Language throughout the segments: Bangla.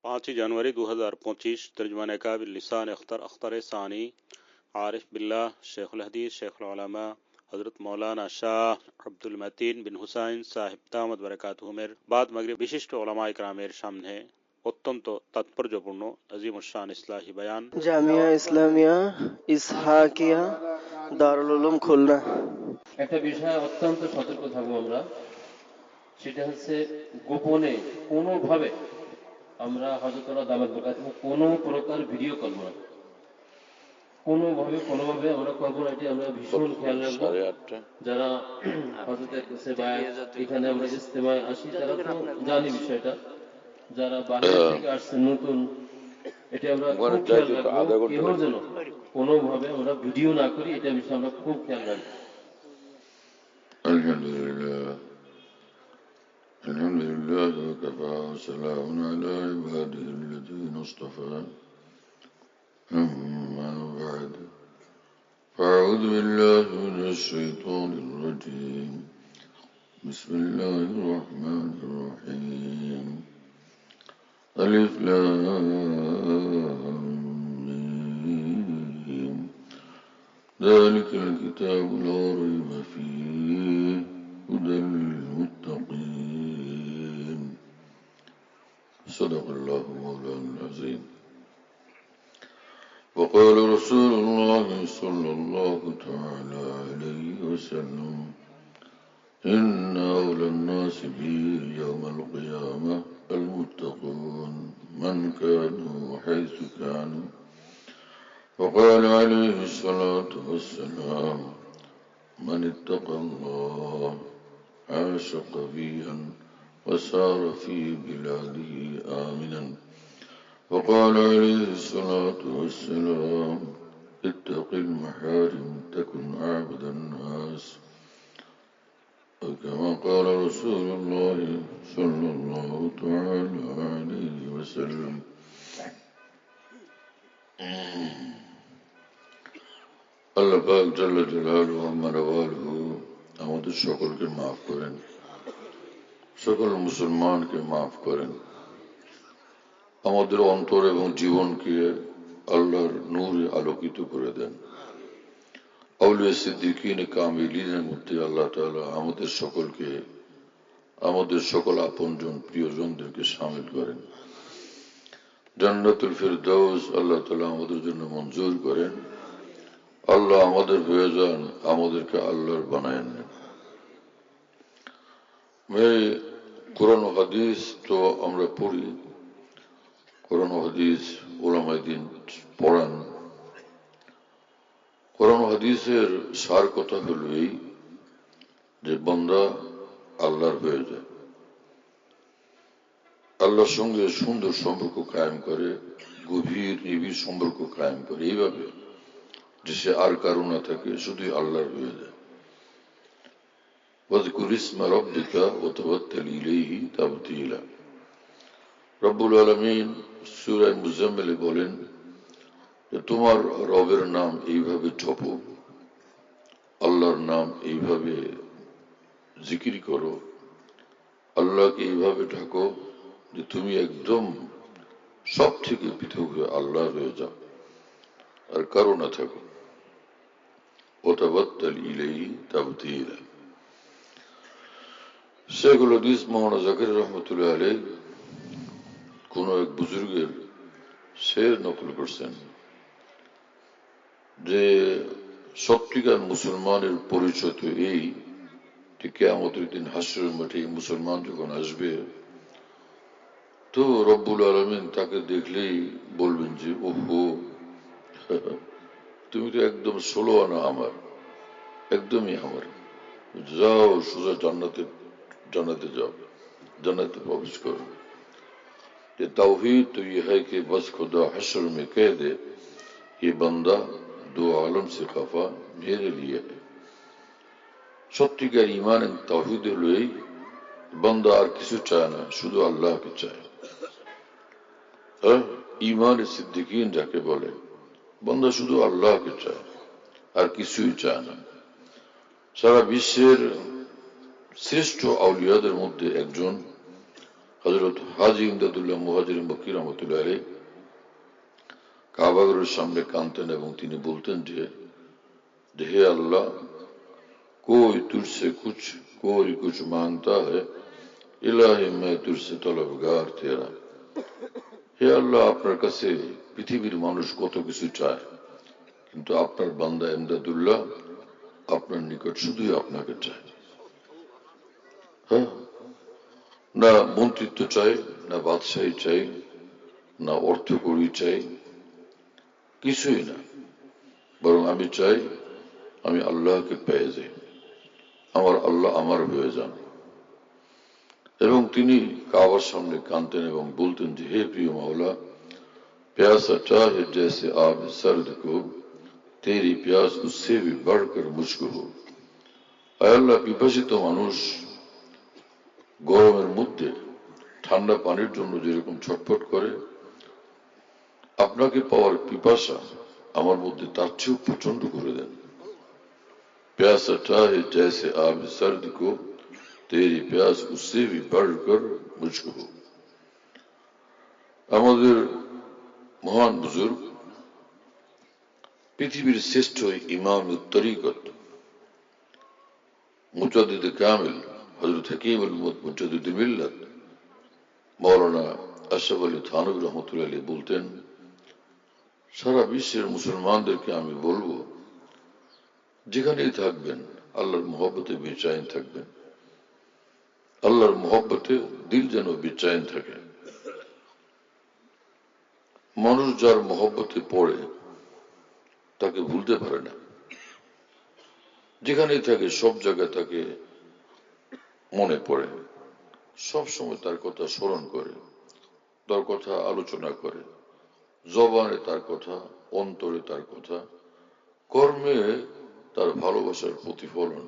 5 जनवरी 2025 तर्जुमान काबिल लिसान अख्तर सानी आरिफ बिल्लाह शेखुल हदीस शेखुल उलमा হযরত মৌলানা শাহ আব্দুল মতিন বিন হুসাইন সাহেব দামাত বারাকাতুহুমের বাদ মাগরিব বিশিষ্ট ওলামা ইকরামের সামনে অত্যন্ত তাৎপর্যপূর্ণ আজিম শান ইসলাহি বয়ান জামিয়া ইসলামিয়া ইসহাকিয়া দারুল উলুম খুলনা। একটা বিষয় অত্যন্ত সতর্ক থাকবো আমরা, সেটা হচ্ছে গোপনে কোনোভাবে আমরা হযরতুল্লাহ দামাত বারাকাতুহু কোনো প্রকার ভিডিও করবো না, কোনোভাবে আমরা করবো না। এটি আমরা ভীষণ খেয়াল রাখবো। যারা হযরতের কাছে বা এখানে আমরা ইজতেমায় আসি তারা তো জানি বিষয়টা, যারা বাইরে থেকে আসছে নতুন, এটা আমরা খুব খেয়াল রাখবো। কেউ যেন কোনোভাবে আমরা ভিডিও না করি, এটা বিষয়ে আমরা খুব খেয়াল রাখবো। আলহামদুলিল্লাহ ওয়াকাফা ওয়া সালামুন আলা ইবাদিহি আল্লাযীনা ইসতাফা أما بعد فأعوذ بالله من الشيطان الرجيم بسم الله الرحمن الرحيم ألف لام ميم ذلك الكتاب لا ريب فيه هدى للمتقين صدق الله مولانا العظيم. وقال رسول الله صلى الله تعالى عليه وسلم إن أولى الناس بي يوم القيامة المتقون من كانوا حيث كانوا. وقال عليه الصلاة والسلام من اتقى الله عاش قويا وسار في بلاده آمنا. وقال عليه الصلاة والسلام اتق المحارم تكن أعبد الناس. وكما قال رسول الله صلى الله تعالى عليه وسلم আল্লাহ পাক জাল্লা জালালুহু ওয়া নওয়ালুহু আমাদের সকলকে মাফ করেন, সকল মুসলমানকে মাফ করেন, আমাদের অন্তর এবং জীবনকে আল্লাহর নূরে আলোকিত করে দেন। আউলিয়া সিদ্দিকিন কামিলিনের মধ্যে আল্লাহ তাআলা আমাদের সকলকে, আমাদের সকল আপনজন প্রিয়জনদেরকে শামিল করেন। জান্নাতুল ফিরদাউস আল্লাহ তাআলা আমাদের জন্য মঞ্জুর করেন। আল্লাহ আমাদের হয়ে যান, আমাদেরকে আল্লাহর বানায়েন। কোরআন ও হাদিস তো আমরা পড়ি, কোরআন ও হাদিস উলামায়ে দ্বীন পড়ান। কোরআন ও হাদিসের সার কথা হলো এই যে বান্দা আল্লাহর হয়ে যায়, আল্লাহর সঙ্গে সুন্দর সম্পর্ক কায়েম করে, গভীর নিবিড় সম্পর্ক কায়েম করে, এইভাবে যে সে আর কারো না থাকে, শুধুই আল্লাহর হয়ে যায়। ওয়াযকুর ইসমা রাব্বিকা ওয়া তাওয়াক্কাল ইলাইহি তাবতীলা। রব্বুল আলামিন সূরা মুজাম্মিলে বলেন যে তোমার রবের নাম এইভাবে জপো, আল্লাহর নাম এইভাবে জিকির করো, আল্লাহকে এইভাবে ডাকো যে তুমি একদম সব থেকে পৃথক হয়ে আল্লাহ হয়ে যাও, আর কারো না থাকো। ওয়াতাওয়াক্কাল ইলাইহি তাবতীলা। শেখুল হাদিস মাওলানা জাকারিয়া রহমাতুল্লাহ আলাইহি কোন এক বুজুর্গের শের নকল করছেন যে সত্যিকার মুসলমানের পরিচয় তো এই যে কিয়ামতের দিন হাসরের মাঠে মুসলমান যখন আসবে তো রব্বুল আলামিন তাকে দেখলেই বলবেন যে ওহো তুমি তো একদম 16 আনা আমার, একদমই আমার, যাও সোজা জান্নাতে যাও, জান্নাতে প্রবেশ করো। ये तौहीद तो ये है कि बस खुदा हश्र में कह दे ये बंदा दो आलम से खफा मेरे लिए है। সত্যিকার ঈমান তাওহীদ হলো এই, বান্দা আর কিছু চায় না, শুধু আল্লাহকে চায়। ঈমান সিদ্দিকিন যাকে বলে, বান্দা শুধু আল্লাহকে চায়, আর কিছুই চায় না। সারা বিশ্বের শ্রেষ্ঠ আউলিয়াদের মধ্যে একজন হযরত হাজী ইমদাদুল্লাহ মুহাজির মক্কি রাহমাতুল্লাহ আলাইহি কাবাগরের সামনে কাঁদতেন এবং তিনি বলতেন যে হে আল্লাহ, कोई तुझसे कोई कुछ मांगता है, इलाही मैं तुझसे तलबगार तेरा। হে আল্লাহ, আপনার কাছে পৃথিবীর মানুষ কত কিছু চায়, কিন্তু আপনার বান্দা ইমদাদুল্লাহ আপনার নিকট শুধুই আপনাকে চায়। হ্যাঁ, না মন্ত্রিত্ব চাই, না বাদশাহী চাই, না অর্থকড়ি চাই, কিছুই না। বরং আমি চাই আমি আল্লাহকে পেয়ে যাই, আমার আল্লাহ আমার হয়ে যান। এবং তিনি কাবার সামনে কাঁদতেন এবং বলতেন যে হে প্রিয় মাওলা, प्यासा चाहे जैसे आब सर्द को, तेरी प्यास उससे भी बढ़कर मुझको हो। আল্লাহ, পিপাসিত মানুষ গরমের মধ্যে ঠান্ডা পানির জন্য যেরকম ছটফট করে, আপনাকে পাওয়ার পিপাসা আমার মধ্যে তার চেয়েও প্রচন্ড করে দেন। प्यासा चाहे जैसे आब सर्द को, तेरी प्यास उससे भी बढ़कर मुझको हो। আমাদের মহান বুজুর্গ, পৃথিবীর শ্রেষ্ঠ ইমাম তরিকত মুজাদ্দিদ কামিল হযরত হাকিমুল মুজাদ্দিদ মিল্লাত মাওলানা আশরাফ আলী থানভী রাহমাতুল্লাহ আলাইহি বলতেন, সারা বিশ্বের মুসলমানদেরকে আমি বলবো, যেখানেই থাকবেন আল্লাহর মহব্বতে বেচাইন থাকবেন। আল্লাহর মহব্বতে দিল যেন বেচাইন থাকে। মানুষ যার মহব্বতে পড়ে তাকে ভুলতে পারে না। যেখানেই থাকে সব জায়গায় তাকে মনে পড়ে, সব সময় তার কথা স্মরণ করে, তার কথা আলোচনা করে, জবানে তার কথা, অন্তরে তার কথা, কর্মে তার ভালোবাসার প্রতিফলন।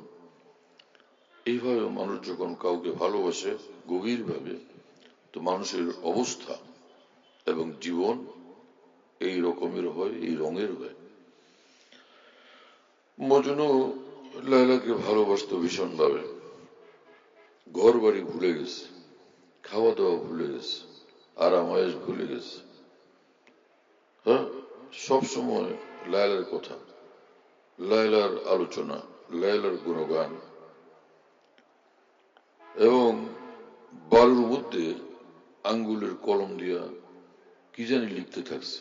এইভাবে মানুষ যখন কাউকে ভালোবাসে গভীরভাবে, তো মানুষের অবস্থা এবং জীবন এই রকমের হয়, এই রঙের হয়। মজনু লায়লাকে ভালোবাসত ভীষণ ভাবে। ঘর বাড়ি ভুলে গেছে, খাওয়া দাওয়া ভুলে গেছে, আরামায়েশ ভুলে গেছে। হ্যাঁ, সবসময় লায়লার কথা, লায়লার আলোচনা, লায়লার গুণগান, এবং বালুর মধ্যে আঙ্গুলের কলম দিয়া কি জানি লিখতে থাকছে।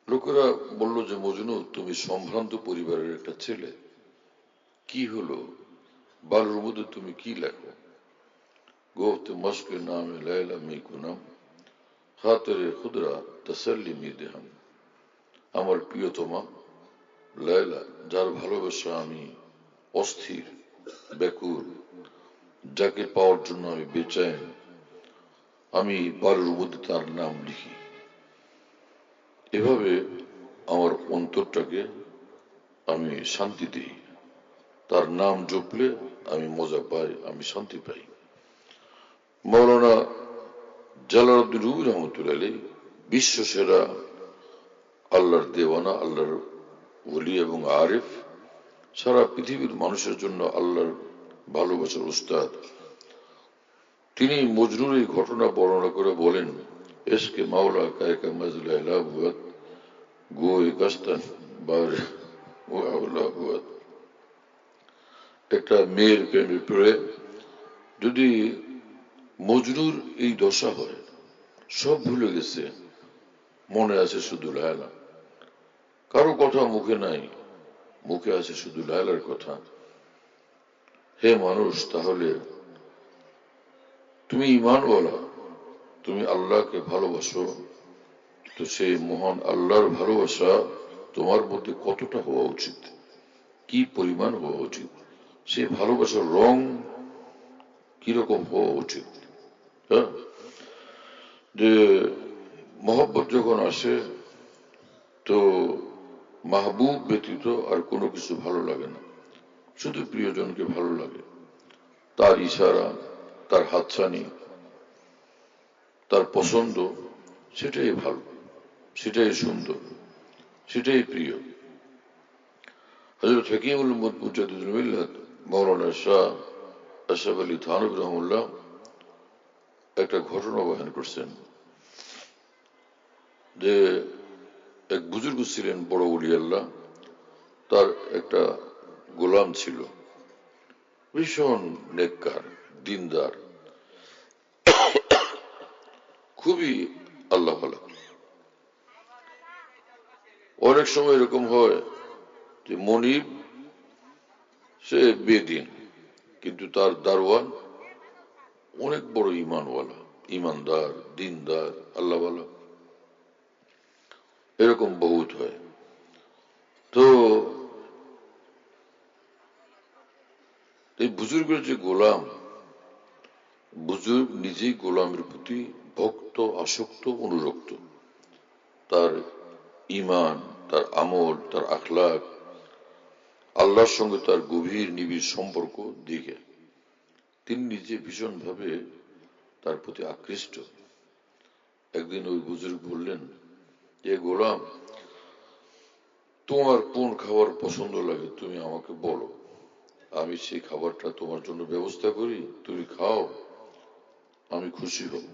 লোকেরা বলল যে মজনু, তুমি সম্ভ্রান্ত পরিবারের একটা ছেলে, কি হলো, বালুর মধ্যে তুমি কি লেখো? গোফত মশকে নামে লায়লা মি কুনাম, খাতিরে খুদরা তসল্লি মি দেহাম। আমার প্রিয়তমা লায়লা, যার ভালোবাসা আমি অস্থির, ব্যাকুল, যাকে পাওয়ার জন্য আমি বেচাইন, আমি বালুর মধ্যে তার নাম লিখি। এভাবে আমার অন্তরটাকে আমি শান্তি দিই। তার নাম জপলে আমি মজা পাই, আমি শান্তি পাই। মাওলানা জালালউদ্দিন রুমি রাহমাতুল্লাহ আলাইহি বিশ্ব সেরা আল্লাহর দেওয়ানা, আল্লাহর ওলি এবং আরিফ, সারা পৃথিবীর মানুষের জন্য আল্লাহর ভালোবাসার উস্তাদ। তিনি মজনুর এই ঘটনা বর্ণনা করে বলেন, এসকে মাওলা কায়কা মজলা ইলা হুয়াত গোয়ে গাস্তান বারে ও আওলা হুয়াত। একটা মেয়ের প্রেমে পড়ে যদি মজনুর এই দশা হয়, সব ভুলে গেছে, মনে আছে শুধু লায়লা, কারো কথা মুখে নাই, মুখে আছে শুধু লায়লার কথা। হে মানুষ, তাহলে তুমি ঈমানওয়ালা, তুমি আল্লাহকে ভালোবাসো, তো সেই মহান আল্লাহর ভালোবাসা তোমার মধ্যে কতটা হওয়া উচিত, কি পরিমাণ হওয়া উচিত, সেই ভালোবাসার রং কিরকম হওয়া উচিত। হ্যাঁ, যে মহব্বত যখন আসে, তো মাহবুব ব্যতীত আর কোনো কিছু ভালো লাগে না, শুধু প্রিয়জনকে ভালো লাগে। তার ইশারা, তার হাতছানি, তার পছন্দ, সেটাই ভালো, সেটাই সুন্দর, সেটাই প্রিয়। হযরত হাকিমুল মুজাদ্দিদ মিল্লাত মাওলানা শাহ আশরাফ আলী থানভী রাহমাতুল্লাহ একটা ঘটনা বয়ান করছেন যে এক বুজুর্গ ছিলেন বড় ওলি আল্লাহ, তার একটা গোলাম ছিল, ভীষণ নেককার, দিনদার, খুবই আল্লাহ ভালো। অনেক সময় এরকম হয় যে মনিব সে বেদিন, কিন্তু তার দারওয়ান অনেক বড় ইমানওয়ালা, ইমানদার, দিনদার, আল্লাহওয়ালা, এরকম বহুত হয়। তো এই বুজুর্গের যে গোলাম, বুজুর্গ নিজেই গোলামের প্রতি ভক্ত, আসক্ত, অনুরক্ত। তার ইমান, তার আমল, তার আখলাক, আল্লাহর সঙ্গে তার গভীর নিবিড় সম্পর্ক দেখে তিনি নিজে ভীষণভাবে তার প্রতি আকৃষ্ট। একদিন ওই বুজুর্গ বললেন যে গোলাম, তোমার কোন খাবার পছন্দ লাগে তুমি আমাকে বলো, আমি সেই খাবারটা তোমার জন্য ব্যবস্থা করি, তুমি খাও, আমি খুশি হব।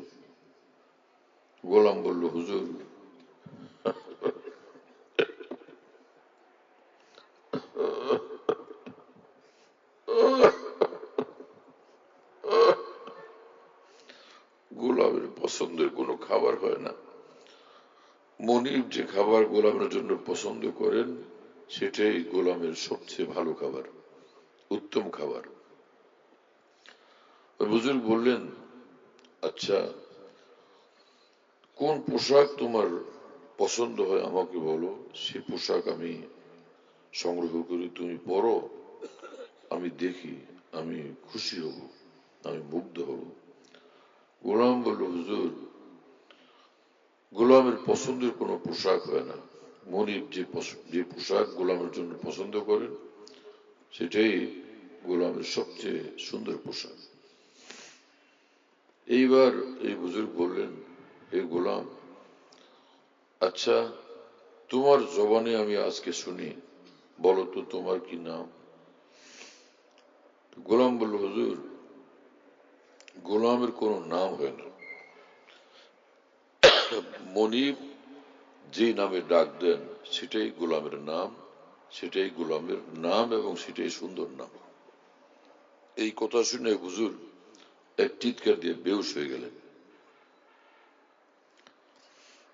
গোলাম বলল, হুজুর, গোলামের পছন্দের কোনো খাবার হয় না। মনিব যে খাবার গোলামের জন্য পছন্দ করেন সেটাই গোলামের সবচেয়ে ভালো খাবার, উত্তম খাবার। বুজুর্গ বললেন, আচ্ছা, কোন পোশাক তোমার পছন্দ হয় আমাকে বলো, সে পোশাক আমি সংগ্রহ করি, তুমি পরো, আমি দেখি, আমি খুশি হব, আমি মুগ্ধ হব। গোলাম বলল, হুজুর, গোলামের পছন্দের কোনো পোশাক হয় না। মনিব যে পোশাক গোলামের জন্য পছন্দ করেন সেটাই গোলামের সবচেয়ে সুন্দর পোশাক। এইবার এই বুজুর্গ বললেন, হে গোলাম, আচ্ছা, তোমার জবানে আমি আজকে শুনি, বলো তো তোমার কি নাম? গোলাম বলল, হুজুর, গোলামের কোনো নাম হয় না। মনিব যে নামে ডাক দেন সেটাই গোলামের নাম, সেটাই গোলামের নাম, এবং সেটাই সুন্দর নাম। এই কথা শুনে হুজুর এক চিৎকার দিয়ে বেহুশ হয়ে গেলেন।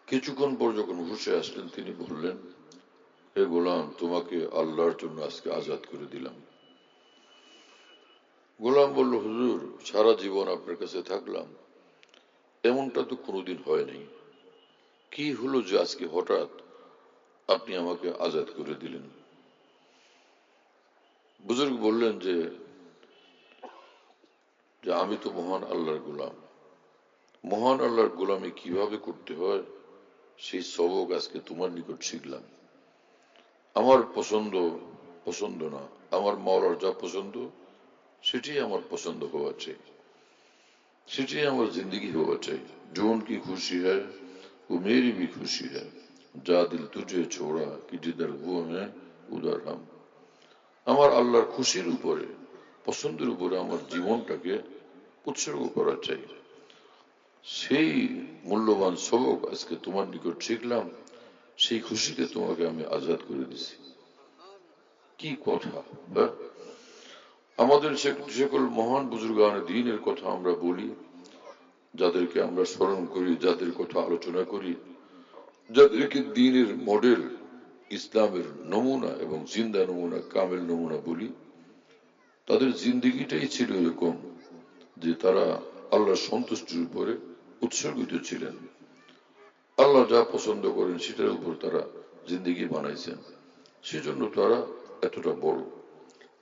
কিছুক্ষণ পর যখন হুশে আসলেন তিনি বললেন, হে গোলাম, তোমাকে আল্লাহর জন্য আজকে আজাদ করে দিলাম। গোলাম বলল, হুজুর, সারা জীবন আপনার কাছে থাকলাম, এমনটা তো কোনোদিন হয় নাই, কি হলো যে আজকে হঠাৎ আপনি আমাকে আজাদ করে দিলেন? বুজুর্গ বললেন যে আমি তো মহান আল্লাহর গোলাম, মহান আল্লাহর গোলামি কিভাবে করতে হয় সেই সবক আজকে তোমার নিকট শিখলাম। আমার পছন্দ না, আমার মাওলার যা পছন্দ সেটি আমার পছন্দ হওয়া চাই, সেটি আমার জিন্দগি হওয়া চাই। जो उनकी खुशी है वो मेरी भी खुशी है, जा दिल तुझे छोड़ा कि जिधर वो है उधर हम। আমার আল্লাহর খুশির উপরে, পছন্দের উপরে আমার জীবনটাকে উৎসর্গ করা চাই। সেই মূল্যবান সবক আজকে তোমার নিকট শিখলাম, সেই খুশিতে তোমাকে আমি আজাদ করে দিছি। কি কথা! আমাদের সকল মহান বুজুর্গান দ্বীনের কথা আমরা বলি, যাদেরকে আমরা স্মরণ করি, যাদের কথা আলোচনা করি, যাদেরকে দ্বীনের মডেল, ইসলামের নমুনা এবং জিন্দা নমুনা, কামেল নমুনা বলি, তাদের জিন্দগিটাই ছিল এরকম যে তারা আল্লাহর সন্তুষ্টির উপরে উৎসর্গিত ছিলেন। আল্লাহ যা পছন্দ করেন সেটার উপর তারা জিন্দগি বানাইছেন, সেজন্য তারা এতটা বড়,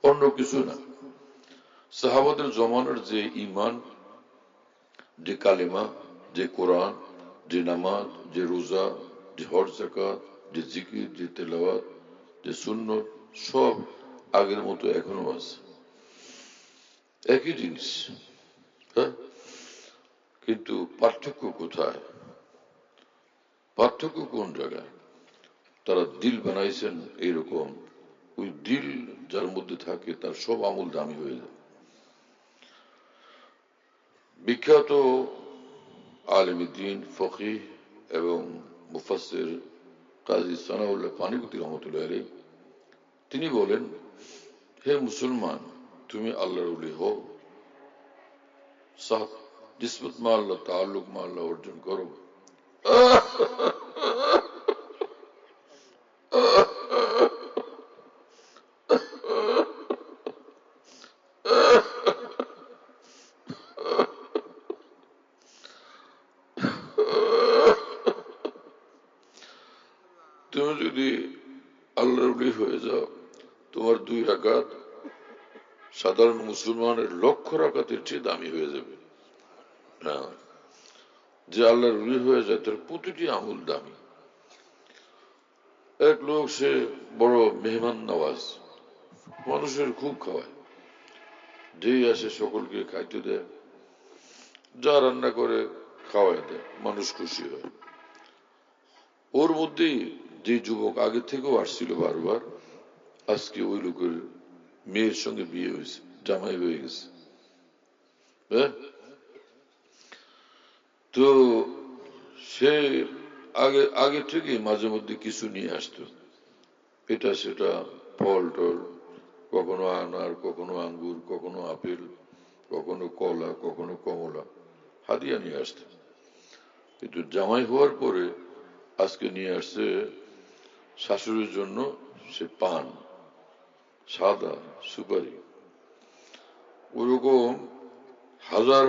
অন্য কিছু না। সাহাবাদের জমানার যে ইমান, যে কালেমা, যে কোরআন, যে নামাজ, যে রোজা, যে হজ যাকাত, যে জিকির, যে তেলাওয়াত, যে সুন্নত, সব আগের মতো এখনো আছে, একই জিনিস। হ্যাঁ, কিন্তু পার্থক্য কোথায়? পার্থক্য কোন জায়গায়? তারা দিল বানাইছেন এইরকম, ওই দিল যার মধ্যে থাকে তার সব আমল দামি হয়ে যায়। বিখ্যাত আলেমদ্দিন ফকিহ এবং মুফাসসির কাজী সানাউল্লাহ পানিপতি রহমতুল্লাহ আলাইহি তিনি বলেন, হে মুসলমান, তুমি আল্লাহর ওলি হও, নিসবত মা আল্লাহ, তাআল্লুক মা আল্লাহ অর্জন করো। তুমি যদি আল্লাহর ওলি হয়ে যাও, তোমার 2 রাকাত সাধারণ মুসলমানের লক্ষ রাকাতের চেয়ে দামি হয়ে যাবে। যে আল্লাহর ওলি হয়ে যায় তার প্রতিটি আমল দামি। এক লোক, সে বড় মেহমান নওয়াজ, মানুষের খুব খাওয়ায়, যেই আসে সকলকে খাইতে দেয়, যা রান্না করে খাওয়ায় দেয়, মানুষ খুশি হয়। ওর মধ্যেই যে যুবক আগে থেকেও আসছিল বারবার, আজকে ওই লোকের মেয়ের সঙ্গে বিয়ে হয়েছে, জামাই হয়ে গেছে। হ্যাঁ, তো সে আগে থেকে মাঝে মধ্যে কিছু নিয়ে আসতো, এটা সেটা, ফল টল, কখনো আনার, কখনো আঙ্গুর, কখনো আপেল, কখনো কলা, কখনো কমলা, হাদিয়া নিয়ে আসতো। কিন্তু জামাই হওয়ার পরে আজকে নিয়ে আসছে শাশুড়ির জন্য সে পান, সাদা সুপারি, ওরকম হাজার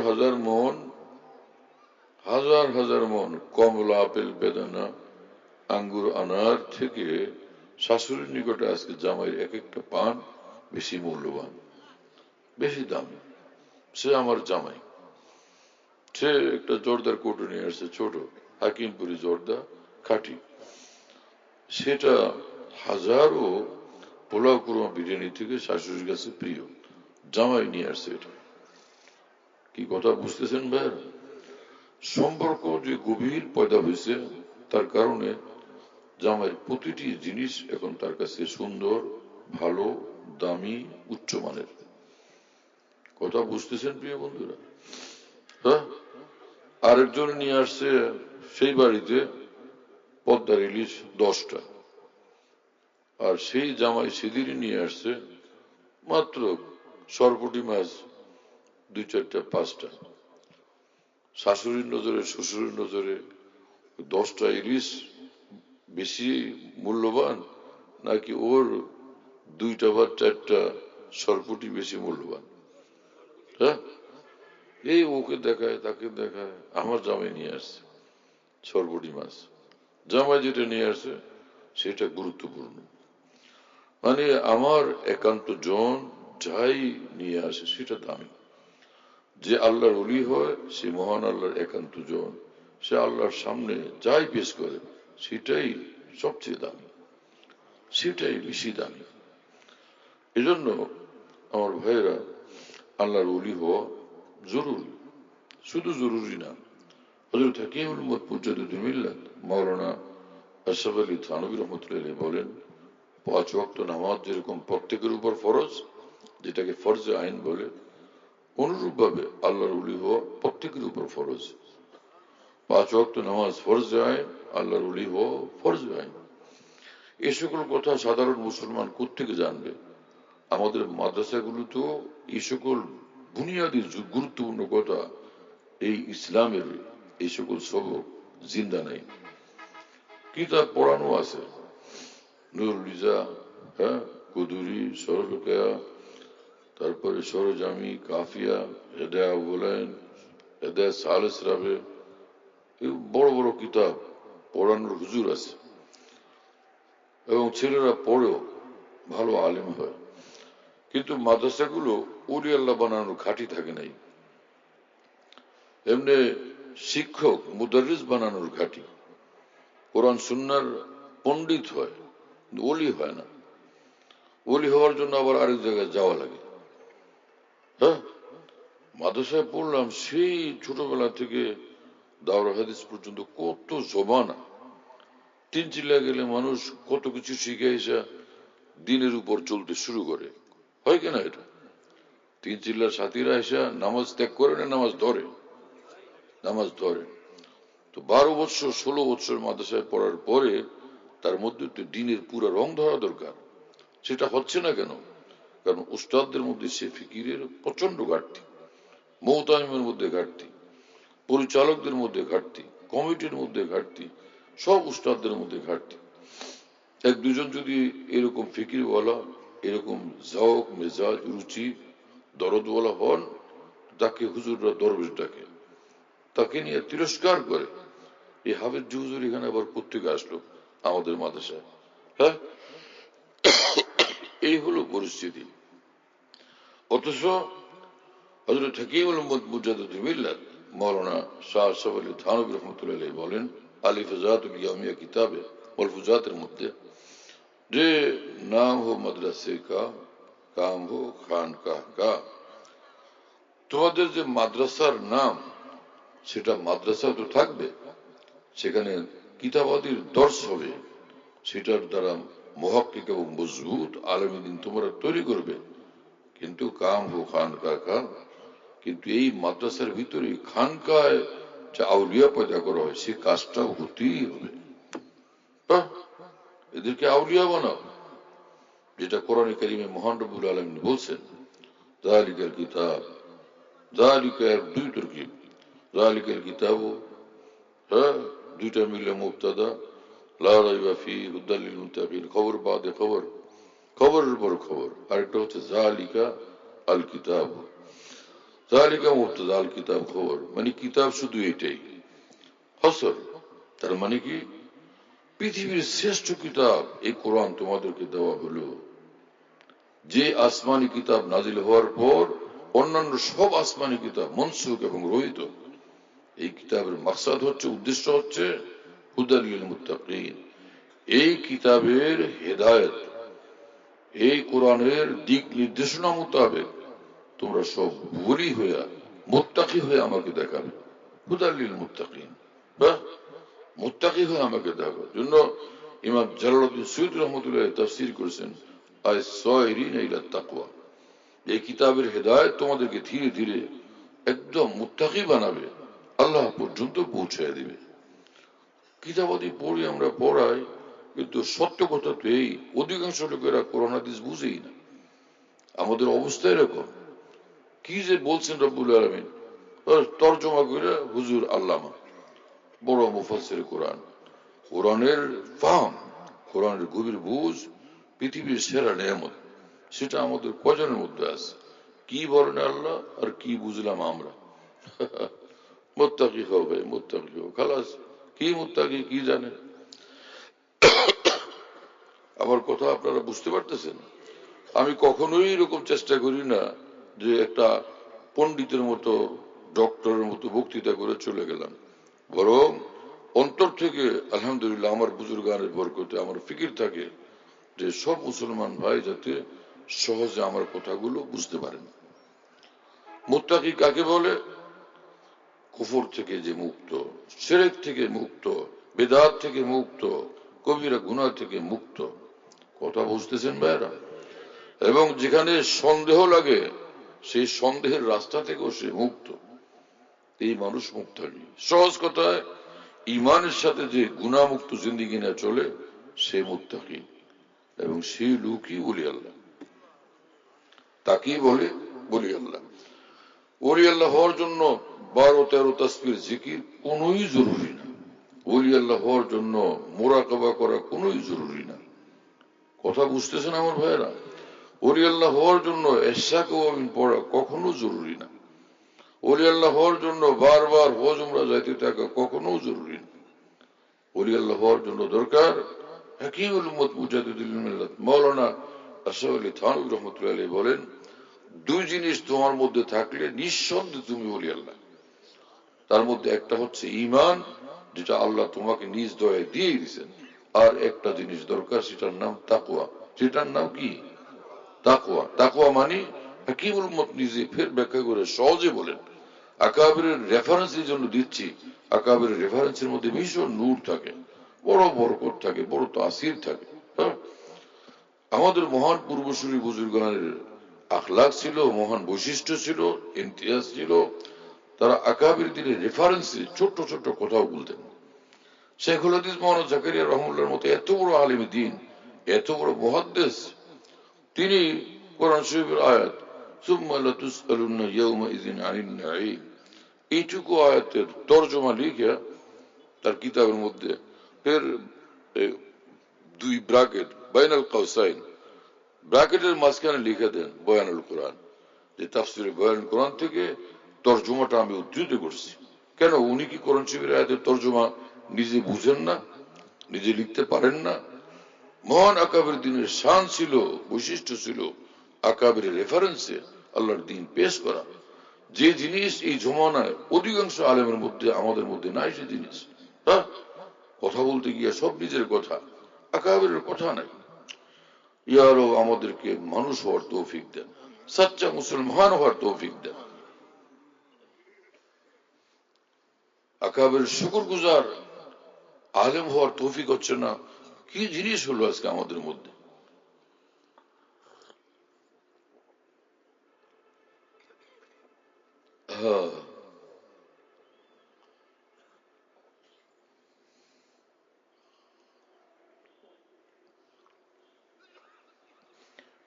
হাজার মন কমলা, আপেল, বেদানা, আঙ্গুর আনার থেকে শাশুড়ির নিকটে আজকে জামাইয়ের এক একটা পান বেশি মূল্যবান, বেশি দামি। সে আমার জামাই। সে একটা জর্দার কোটো নিয়ে আসছে, ছোট হাকিমপুরি জর্দা, খাঁটি। সেটা হাজারো পোলাও কুরমা বিরিয়ানি থেকে শাশুড়ির কাছে প্রিয়। জামাই নিয়ে আসছে এটা। কি কথা বুঝতেছেন ভাই? সম্পর্ক যে গভীর পয়দা হয়েছে, তার কারণে জামাইয়ের প্রতিটি জিনিস এখন তার কাছে সুন্দর, ভালো, দামি, উচ্চমানের। কথা বুঝতেছেন প্রিয় বন্ধুরা? হ্যাঁ, আরেকজন নিয়ে আসছে সেই বাড়িতে পদ্মার ইলিশ 10টা, আর সেই জামাই সেদিনই নিয়ে আসছে মাত্র সরপুটি মাছ 2-4টা 5টা। শাশুড়ির নজরে, শ্বশুরের নজরে 10টা ইলিশ বেশি মূল্যবান, নাকি ওর 2টা বা 4টা সরপুটি বেশি মূল্যবান? হ্যাঁ, এই ওকে দেখায়, তাকে দেখায়, আমার জামাই নিয়ে আসছে সরপুটি মাছ। জামাই যেটা নিয়ে আসছে সেটা গুরুত্বপূর্ণ। মানে আমার একান্ত জন যাই নিয়ে আসে সেটা দামি। যে আল্লাহর ওলি হয়, সে মহান আল্লাহর একান্ত জন, সে আল্লাহর সামনে যাই পেশ করে সেটাই সবচেয়ে দামি, সেটাই বেশি দামি। এজন্য আমার ভাইয়েরা, আল্লাহর ওলি হওয়া জরুরি। শুধু জরুরি না, হযরত হাকিমুল মুজাদ্দিদুল মিল্লাত মাওলানা আশরাফ আলী থানভী রাহমাতুল্লাহ বলেন, 5 ওয়াক্ত নামাজ যেরকম প্রত্যেকের উপর ফরজ, যেটাকে ফরজে আইন বলে, অনুরূপ ভাবে আল্লাহর ওলি হওয়া প্রত্যেকের উপর ফরজ। 5 ওয়াক্ত নামাজ ফরজে আইন, আল্লাহর ওলি হওয়া ফরজে আইন। এই সকল কথা সাধারণ মুসলমান কোত্থেকে জানবে? আমাদের মাদ্রাসাগুলোতেও এই সকল বুনিয়াদী গুরুত্বপূর্ণ কথা, এই ইসলামের এই সকল সবক জিন্দা নাই। কিতাব পড়ানো আছে, নুরুল ইজা, হ্যাঁ, কুদুরি, সরফেকেয়া, তারপরে সরজামি, কাফিয়া, হেদায়া আউলাইন, হেদায়া সালেস রাবে, এই বড় বড় কিতাব পড়ানোর হুজুর আছে, এবং ছেলেরা পড়েও ভালো আলেম হয়। কিন্তু মাদ্রাসাগুলো ওলি আল্লাহ বানানোর ঘাঁটি থাকে নাই, এমনি শিক্ষক মুদারিস বানানোর ঘাঁটি। কোরআন সুন্নাহর পণ্ডিত হয়, ওলি হয় না। ওলি হওয়ার জন্য আবার আরেক জায়গায় যাওয়া লাগে। হ্যাঁ, মাদ্রাসায় পড়লাম, সেই ছোটবেলা থেকে দাওরা হাদিস পর্যন্ত কত জবানা। 3 চিল্লা গেলে মানুষ কত কিছু শিখে এসে দিনের উপর চলতে শুরু করে, হয় কিনা? এটা 3 চিল্লার সাথীরা এসে নামাজ ত্যাগ করে না, নামাজ ধরে, নামাজ ধরে। তো 12 বছর 16 বছর মাদ্রাসায় পড়ার পরে তার মধ্যে তো দিনের পুরো রং ধরা দরকার। সেটা হচ্ছে না কেন? কারণ উস্তাদদের মধ্যে সে ফিকিরের প্রচন্ড ঘাটতি, মৌতামিমের মধ্যে ঘাটতি, পরিচালকদের মধ্যে ঘাটতি, কমিটির মধ্যে ঘাটতি, সব উস্তাদদের মধ্যে ঘাটতি। এক দুজন যদি এরকম ফিকির বলা, এরকম জাওক মেজাজ রুচি দরদওয়ালা হন, তাকে হুজুররা দরবেশ ডাকে, তাকে নিয়ে তিরস্কার করে। এই হাফেজ হুজুর এখানে আবার কোত্থেকে আসলো আমাদের মাদ্রাসায়? হ্যাঁ, এই হলো পরিস্থিতি। অথচ হযরত হাকিমুল মুজাদ্দিদ মিল্লাত মাওলানা শাহ আশরাফ আলী থানভী রাহমাতুল্লাহ আলাইহি বলেন আলিফাজাতুল ইয়ামিয়া কিতাবে মালফুজাতের মধ্যে যে নাম হো মাদ্রাসে কা, কাম হো খানকাহ কা। তোমাদের যে মাদ্রাসার নাম, সেটা মাদ্রাসা তো থাকবে, সেখানে কিতাবাদির দর্শ হবে, সেটার দ্বারা মুহাক্কিক এবং মজবুত আলেমে দ্বীন তোমরা তৈরি করবে। কিন্তু কাম হো খানকাহ কা, কিন্তু এই মাদ্রাসার ভিতরে খানকায় যে আউলিয়া পয়দা করা হয়, সে কাজটাও হতেই হবে। এদেরকে আউলিয়া বানাও, যেটা কোরআনে কারিমে মহান রব্বুল আলামিন বলছেন যালিকাল কিতাব, যালিকার দুই তরকিব, যালিকাল কিতাব, হ্যাঁ, দুইটা মিলে মুবতাদা, লা রাইবা ফি হুদাল লিল মুত্তাকিন, খবর বাদে খবর, খবরের পর খবর। আরেকটা হচ্ছে যালিকা আল কিতাব, যালিকা মুবতাদা আল কিতাব খবর, মানে কিতাব শুধু এটাই হসর। তার মানে কি, পৃথিবীর শ্রেষ্ঠ কিতাব এই কোরআন তোমাদেরকে দেওয়া হলো, যে আসমানি কিতাব নাজিল হওয়ার পর অন্যান্য সব আসমানি কিতাব মনসুখ এবং রহিত। এই কিতাবের মাকসাদ হচ্ছে, উদ্দেশ্য হচ্ছে হুদাল লিল মুত্তাকিন। এই কিতাবের হেদায়েত, এই কোরআনের দিক নির্দেশনা মোতাবেক তোমরা সব ওলি হইয়া মুত্তাকি হয়ে আমাকে দেখাবে। হুদাল লিল মুত্তাকিন, মুত্তাকি হয়ে আমাকে দেখার জন্য ইমাম জালালউদ্দিন সুয়ুতী রাহমাতুল্লাহ তাফসীর করেছেন আস-সায়রিনা ইলা তাকওয়া। এই কিতাবের হেদায়েত তোমাদেরকে ধীরে ধীরে একদম মুত্তাকি বানাবে, আল্লাহ পর্যন্ত পৌঁছায় দিবে। কিতাবাদি পড়ি আমরা, পড়াই, কিন্তু সত্য কথা তো এই, অধিকাংশ লোকেরা কোরআন হাদিস বুঝেই না। আমাদের অবস্থা এরকম। কি যে বলছেন রব্বুল আলামিন, তরজমা করে হুজুর আল্লামা বড় মুফাসসির কোরআন, কোরআনের ফাহম, কোরআনের গভীর বুঝ পৃথিবীর সেরা নেয়ামত, সেটা আমাদের কজনের মধ্যে আছে? কি বলেন আল্লাহ আর কি বুঝলাম আমরা? মুত্তাকি হও ভাই, মুত্তাকি হও, খালাস। কি মুত্তাকি কি জানে? আমার কথা আপনারা বুঝতে পারতেছেন? আমি কখনোই এরকম চেষ্টা করি না যে একটা পণ্ডিতের মতো, ডক্টরের মতো বক্তৃতা করে চলে গেলাম। বরং অন্তর থেকে আলহামদুলিল্লাহ আমার বুজুর্গানের বরকতে আমার ফিকির থাকে যে সব মুসলমান ভাই যাতে সহজে আমার কথাগুলো বুঝতে পারেন। মুত্তাকি কাকে বলে? কুফর থেকে যে মুক্ত, শিরক থেকে মুক্ত, বিদআত থেকে মুক্ত, কবিরা গুনাহ থেকে মুক্ত। কথা বুঝতেছেন ভাইরা? এবং যেখানে সন্দেহ লাগে, সেই সন্দেহের রাস্তা থেকেও সে মুক্ত। এই মানুষ মুত্তাকি। সহজ কথায়, ইমানের সাথে যে গুনাহমুক্ত জিন্দেগি না চলে, সে মুত্তাকি। এবং সেই লোকই ওলি আল্লাহ, তাকেই বলে ওলি আল্লাহ। ওলি আল্লাহ হওয়ার জন্য 12-13 তাসবিহ জিকির কোনই জরুরি না। ওলি আল্লাহ হওয়ার জন্য মুরাকাবা করা কোনই জরুরি না। কথা বুঝতেছেন আমার ভাইয়েরা? ওলি আল্লাহ হওয়ার জন্য ইশাক ও আমিন পড়া কখনো জরুরি না। ওলি আল্লাহ হওয়ার জন্য বারবার হজ উমরা যাইতে থাকা কখনো জরুরি না। ওলি আল্লাহ হওয়ার জন্য দরকার হাকিমুল উম্মত মুজাদ্দিদুল মিল্লাত মাওলানা আশরাফ আলী থানভী রাহমাতুল্লাহ আলাইহি বলেন, দুই জিনিস তোমার মধ্যে থাকলে নিঃসন্দেহে তুমি ওলি আল্লাহ। তার মধ্যে একটা হচ্ছে ঈমান, যেটা আল্লাহ তোমাকে নিজ দয়ায় দিয়ে দিয়েছেন, আর একটা জিনিস দরকার, সেটার নাম তাকওয়া। সেটার নাম কি? তাকওয়া। তাকওয়া মানে হাকিমুল উম্মত নিজে ফের ব্যাখ্যা করে সহজে বলেন। আকাবিরের রেফারেন্স এই জন্য দিচ্ছি, আকাবিরের রেফারেন্সের মধ্যে ভীষণ নূর থাকে, বড় বরকত থাকে, বড় তাসির থাকে। আমাদের মহান পূর্বসূরি বুজুর্গানের আখলাক ছিল, মহান বৈশিষ্ট্য ছিল, ইমতিয়াজ ছিল, তারা আকাবির দিনের রেফারেন্সে ছোট্ট ছোট্ট কথাও বলতেন। শেখুল হাদিস মাওলানা জাকারিয়া রহমুল্লাহর মতো এত বড় আলিম দ্বীন, এত বড় মুহাদ্দিস, তিনি কোরআন শরীফের আয়াত সুম্মা লাতুসআলুন্না ইয়াওমাইযিন আনিন নাঈম, এইটুকু আয়াতের তরজমা লিখে তার কিতাবের মধ্যে ফের দুই ব্র্যাকেট বাইনাল কাউসাইন, ব্র্যাকেটের মাঝখানে লিখে দেন বয়ানুল কোরআন, যে তাফসিরে বয়ানুল কোরআন থেকে তরজমাটা আমি উদ্ধৃত করছি। কেন, উনি কি কোরআন শরীফের আয়াতের তরজমা নিজে বুঝেন না, নিজে লিখতে পারেন না? মহান আকাবের দিনের শান ছিল, বৈশিষ্ট্য ছিল আকাবের রেফারেন্সে আল্লাহর দিন পেশ করা। যে জিনিস এই জমানায় অধিকাংশ আলেমের মধ্যে, আমাদের মধ্যে নাই সে জিনিস। হ্যাঁ, কথা বলতে গিয়ে সব নিজের কথা, আকাবের কথা নাই। ইয়ারও আমাদেরকে মানুষ হওয়ার তৌফিক দেন, সচ্চা মুসলমান হওয়ার তৌফিক দেন। আকাবের শুকরগুজার আলেম হওয়ার তৌফিক হচ্ছে না, কি জিনিস হলো আজকে আমাদের মধ্যে? হ্যাঁ,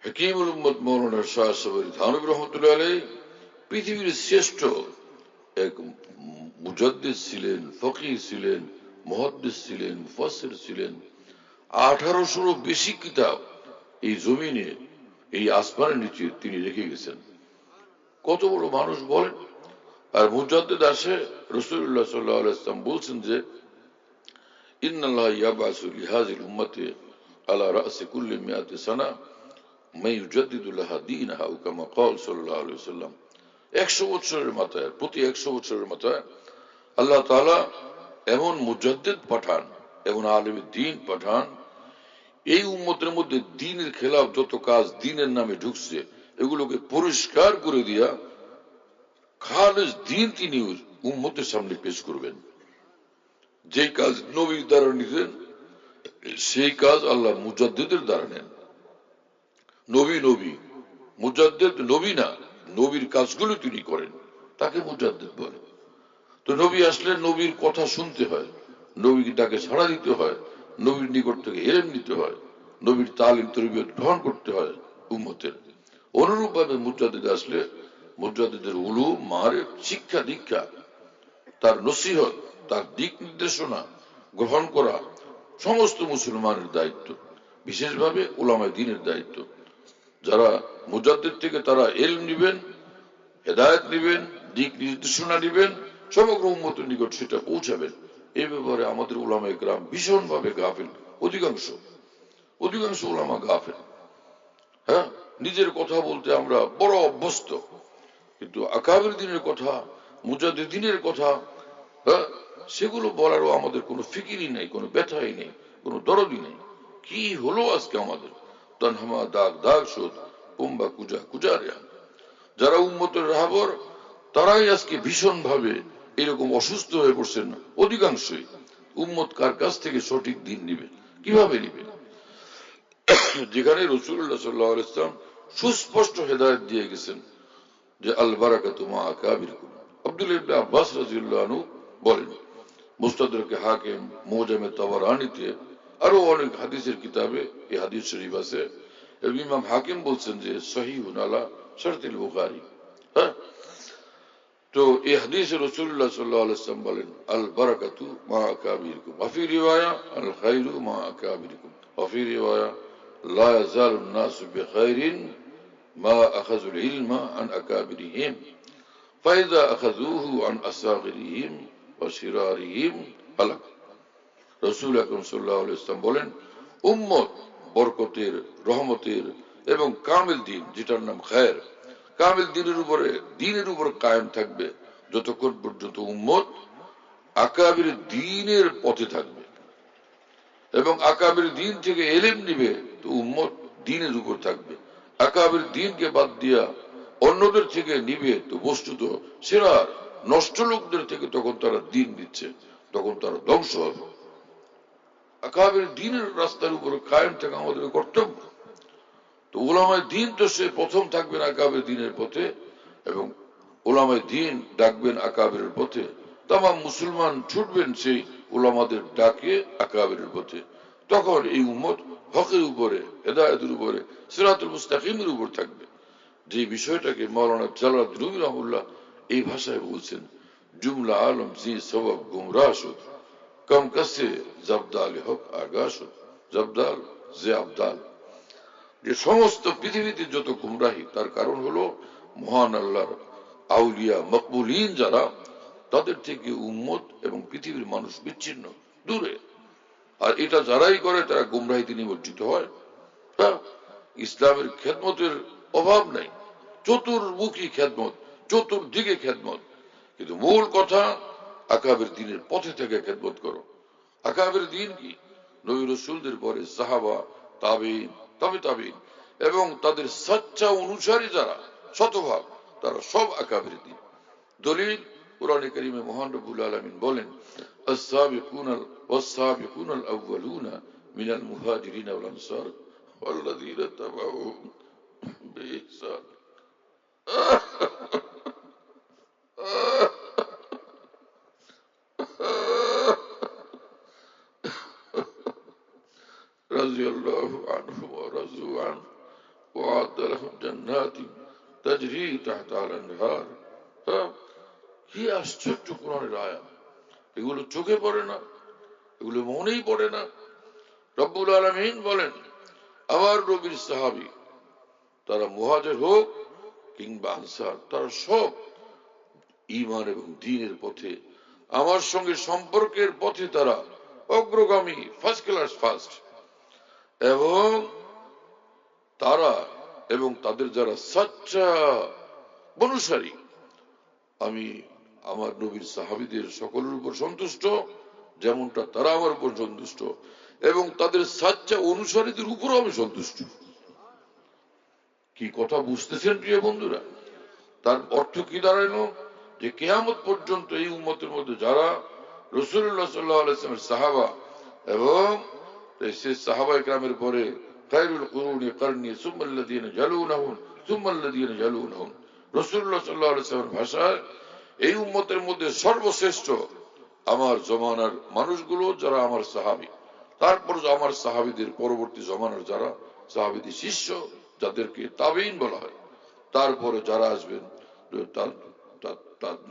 হাকিমুল উম্মত মৌলানা শাহ সাবরি থানভী রহমতুল্লাহ আলাইহি পৃথিবীর শ্রেষ্ঠ এক মুজাদ্দিদ ছিলেন, ফকিহ ছিলেন, মুহাদ্দিস ছিলেন, মুফাসসির ছিলেন। 1800 বেশি কিতাব এই জমিনে, এই আসমানের নিচে তিনি রেখে গেছেন। কত বড় মানুষ বলেন। আর মুজাদ্দিদ আসে, রাসূলুল্লাহ সাল্লাল্লাহু আলাইহি ওয়াসাল্লাম বলছেন যে ইন্নাল্লাহ ইয়াবআসু লিহাযিল উম্মতি আলা রাসি কুল্লি মিআতি সানা মান ইউজাদ্দিদু লাহা দীনাহা কামা ক্বাল সাল্লাল্লাহু আলাইহি ওয়াসাল্লাম। 100 বছরের মাথায়, প্রতি 100 বছরের মাথায় আল্লাহ তাআলা এমন মুজাদ্দিদ পাঠান, এমন আলেম দ্বীন পাঠান, এই উম্মতের মধ্যে দ্বীনের খেলাফ যত কাজ দ্বীনের নামে ঢুকছে এগুলোকে পরিষ্কার করে দিয়া খালেস দ্বীন তিনি উম্মতের সামনে পেশ করবেন। যে কাজ নবীর দ্বারা নিতেন সেই কাজ আল্লাহ মুজাদ্দিদের দ্বারা নেন। নবী নবী, মুজাদ্দিদ নবী না, নবীর কাজগুলো তিনি করেন, তাকে মুজাদ্দিদ বলে। তো নবী আসলে নবীর কথা শুনতে হয়, নবীকে তাকে সাড়া দিতে হয়, নবীর নিকট থেকে এলেম নিতে হয়, নবীর তালিম তরবিয়ত গ্রহণ করতে হয় উম্মতের। অনুরূপ ভাবে মুজাদ্দিদ আসলে মুজাদ্দিদের উলুম, মারিফ, শিক্ষা দীক্ষা, তার নসিহত, তার দিক নির্দেশনা গ্রহণ করা সমস্ত মুসলমানের দায়িত্ব, বিশেষভাবে উলামায়ে দ্বীনের দায়িত্ব। যারা মুজাদ্দিদ থেকে তারা ইলম নিবেন, হেদায়েত নিবেন, দিক নির্দেশনা নিবেন, সমগ্র উম্মতের নিকট সেটা পৌঁছাবেন। এই ব্যাপারে আমাদের উলামায়ে কেরাম ভীষণ ভাবে গাফিল, অধিকাংশ উলামা গাফিল। হ্যাঁ, নিজের কথা বলতে আমরা বড় অভ্যস্ত, কিন্তু আকাবের দিনের কথা, মুজাদ্দিদিনের কথা, হ্যাঁ, সেগুলো বলারও আমাদের কোনো ফিকিরই নেই, কোনো ব্যথাই নেই, কোনো দরদই নেই। কি হলো আজকে আমাদের? তনহামা দাগ দাগ শোধ কুম্বা কুজা কুজারিয়া। যারা উম্মতের রাহবর তারাই আজকে ভীষণ ভাবে এরকম অসুস্থ হয়ে পড়ছেন না অধিকাংশই। উম্মত কার কাছ থেকে সঠিক দিন নিবে, কিভাবে নিবে? যেখানে রাসূলুল্লাহ সাল্লাল্লাহু আলাইহি ওয়াসাল্লাম সুস্পষ্ট হেদায়েত দিয়ে গেছেন যে আল বারাকাতু মা আকাবিরকুম। আব্দুল্লাহ ইবনে আব্বাস রাদিয়াল্লাহু আনহু বলেন, মুস্তাদরাকে হাকিম, মুজামে তাবারানীতে, আরো অনেক হাদিসের কিতাবে এই হাদিস শরীফ আছে। ইমাম হাকিম বলছেন যে সহিহুন আলা শারতিল বুখারী। হ্যাঁ, তো এই হাদিসে রাসূলুল্লাহ সাল্লাল্লাহু আলাইহি ওয়াসাল্লাম বলেন আল বারাকাতু মা আকাবিরকুম ওয়া ফি রিওয়ায়া আল খায়রু মা আকাবিরকুম ওয়া ফি রিওয়ায়া লা ইয়াজালুন নাসু বিখাইরিন মা আখাযুল ইলমা আন আকাবিরিহিম ফাইযা আখাযুহু আন আসাগিরিহিম ওয়া শিরারিহিম হালাক। রাসূল আকরাম সাল্লাল্লাহু আলাইহি ওয়াসাল্লাম বলেন, উম্মত বরকতের, রহমতের এবং কামিল দ্বীন, যেটার নাম খায়ের, কামিল দ্বীনের উপরে কায়েম থাকবে যতক্ষণ পর্যন্ত উম্মত আকাবির দ্বীনের পথে থাকবে এবং আকাবির দ্বীন থেকে ইলম নিবে, তো উম্মত দ্বীনের উপর থাকবে। আকাবির দ্বীনকে বাদ দিয়া অন্যদের থেকে নিবে, তো বস্তুত সেরা নষ্ট লোকদের থেকে তখন তারা দ্বীন দিচ্ছে, তখন তারা ধ্বংস হবে। আকাবির দ্বীনের রাস্তার উপর কায়েম থাকা আমাদের কর্তব্য। তো উলামায়ে দ্বীন তো সে প্রথম থাকবেন আকাবির দ্বীনের পথে, এবং উলামায়ে দ্বীন ডাকবেন আকাবিরের পথে, তামাম মুসলমান ছুটবেন সেই উলামাদের ডাকে আকাবিরের পথে। তখন এই উম্মত হকের উপরে, হেদায়েতের উপরে, সিরাতুল মুস্তাকিমের উপর থাকবে। যে বিষয়টাকে মাওলানা জালাল রুমি রহমাতুল্লাহ এই ভাষায় বলছেন, জুমলা আলম জি সবাব গুমরাহ শুদ, কম কাছে জবদাল হক আগা শুদ, জবদাল যে আবদাল। যে সমস্ত পৃথিবীতে যত গুমরাহি তার কারণ হলো মহান আল্লাহর আউলিয়া মকবুলিন যারা, তাদের থেকে উম্মত এবং পৃথিবীর মানুষ বিচ্ছিন্ন, দূরে। আর এটা যারাই করে তারা গুমরাহিতে নিমজ্জিত হয়। ইসলামের খেদমতের অভাব নাই, চতুর্মুখী খেদমত, চতুর্দিকে খেদমত। কিন্তু মূল কথা আকাবের দ্বীনের পথে থেকে খেদমত করো। আকাবের দ্বীন কি? নবী রাসূলদের পরে সাহাবা, তাবেঈন, তবে তাবেঈন এবং তাদের সচ্চা অনুসারী যারা শতভাগ, তারা সব আকাবের দ্বীন। দলিল কুরআনে কারীমে মহান রব্বুল আলামিন বলেন, ওয়াস-সাবিকুনাল আউয়ালুনা মিনাল মুহাজিরিনা ওয়াল আনসার ওয়াল্লাযীনা তাবাউহুম বিইহসান রাদিয়াল্লাহু আনহুম ওয়া রাযু আন ওয়া আ'আদ্দা লাহুম জান্নাতিন তাজরি তাহতাহাল আনহার। কি আশ্চর্য কোরআনের আয়াত! এগুলো চোখে পড়ে না, এগুলো মনেই পড়ে না। রব্বুল আলামিন বলেন, আমার নবীর সাহাবী, তারা মুহাজির হোক কিংবা আনসার, তারা সব ঈমান এবং দ্বীনের পথে, আমার সঙ্গে সম্পর্কের পথে তারা অগ্রগামী, ফার্স্ট ক্লাস ফার্স্ট। এবং তারা এবং তাদের যারা সচ্চা অনুসারী, আমি আমার নবীর সাহাবীদের সকলের উপর সন্তুষ্ট, যেমনটা তারা আমার উপর সন্তুষ্ট, এবং তাদের সচ্চা অনুসারীদের উপরও আমি সন্তুষ্ট। কি কথা বুঝতেছেন প্রিয় বন্ধুরা? তার অর্থ কি দাঁড়াইলো? যে কিয়ামত পর্যন্ত এই উম্মতের মধ্যে যারা রাসূলুল্লাহ সাল্লাল্লাহু আলাইহি ওয়াসাল্লামের সাহাবা এবং সেই সাহাবায়ে কেরামের পরে খায়রুল কুরুনি কারনি সুম্মাল্লাযীনা ইয়ালুনহুম সুম্মাল্লাযীনা ইয়ালুনহুম, রাসূলুল্লাহ সাল্লাল্লাহু আলাইহি ওয়াসাল্লামের ভাষায় এই উম্মতের মধ্যে সর্বশ্রেষ্ঠ আমার জমানার মানুষগুলো যারা আমার সাহাবী, তারপর আমার সাহাবীদের পরবর্তী জমানার যারা সাহাবীদের শিষ্য, যাদেরকে তাবেঈন বলা হয়, তারপরে যারা আসবেন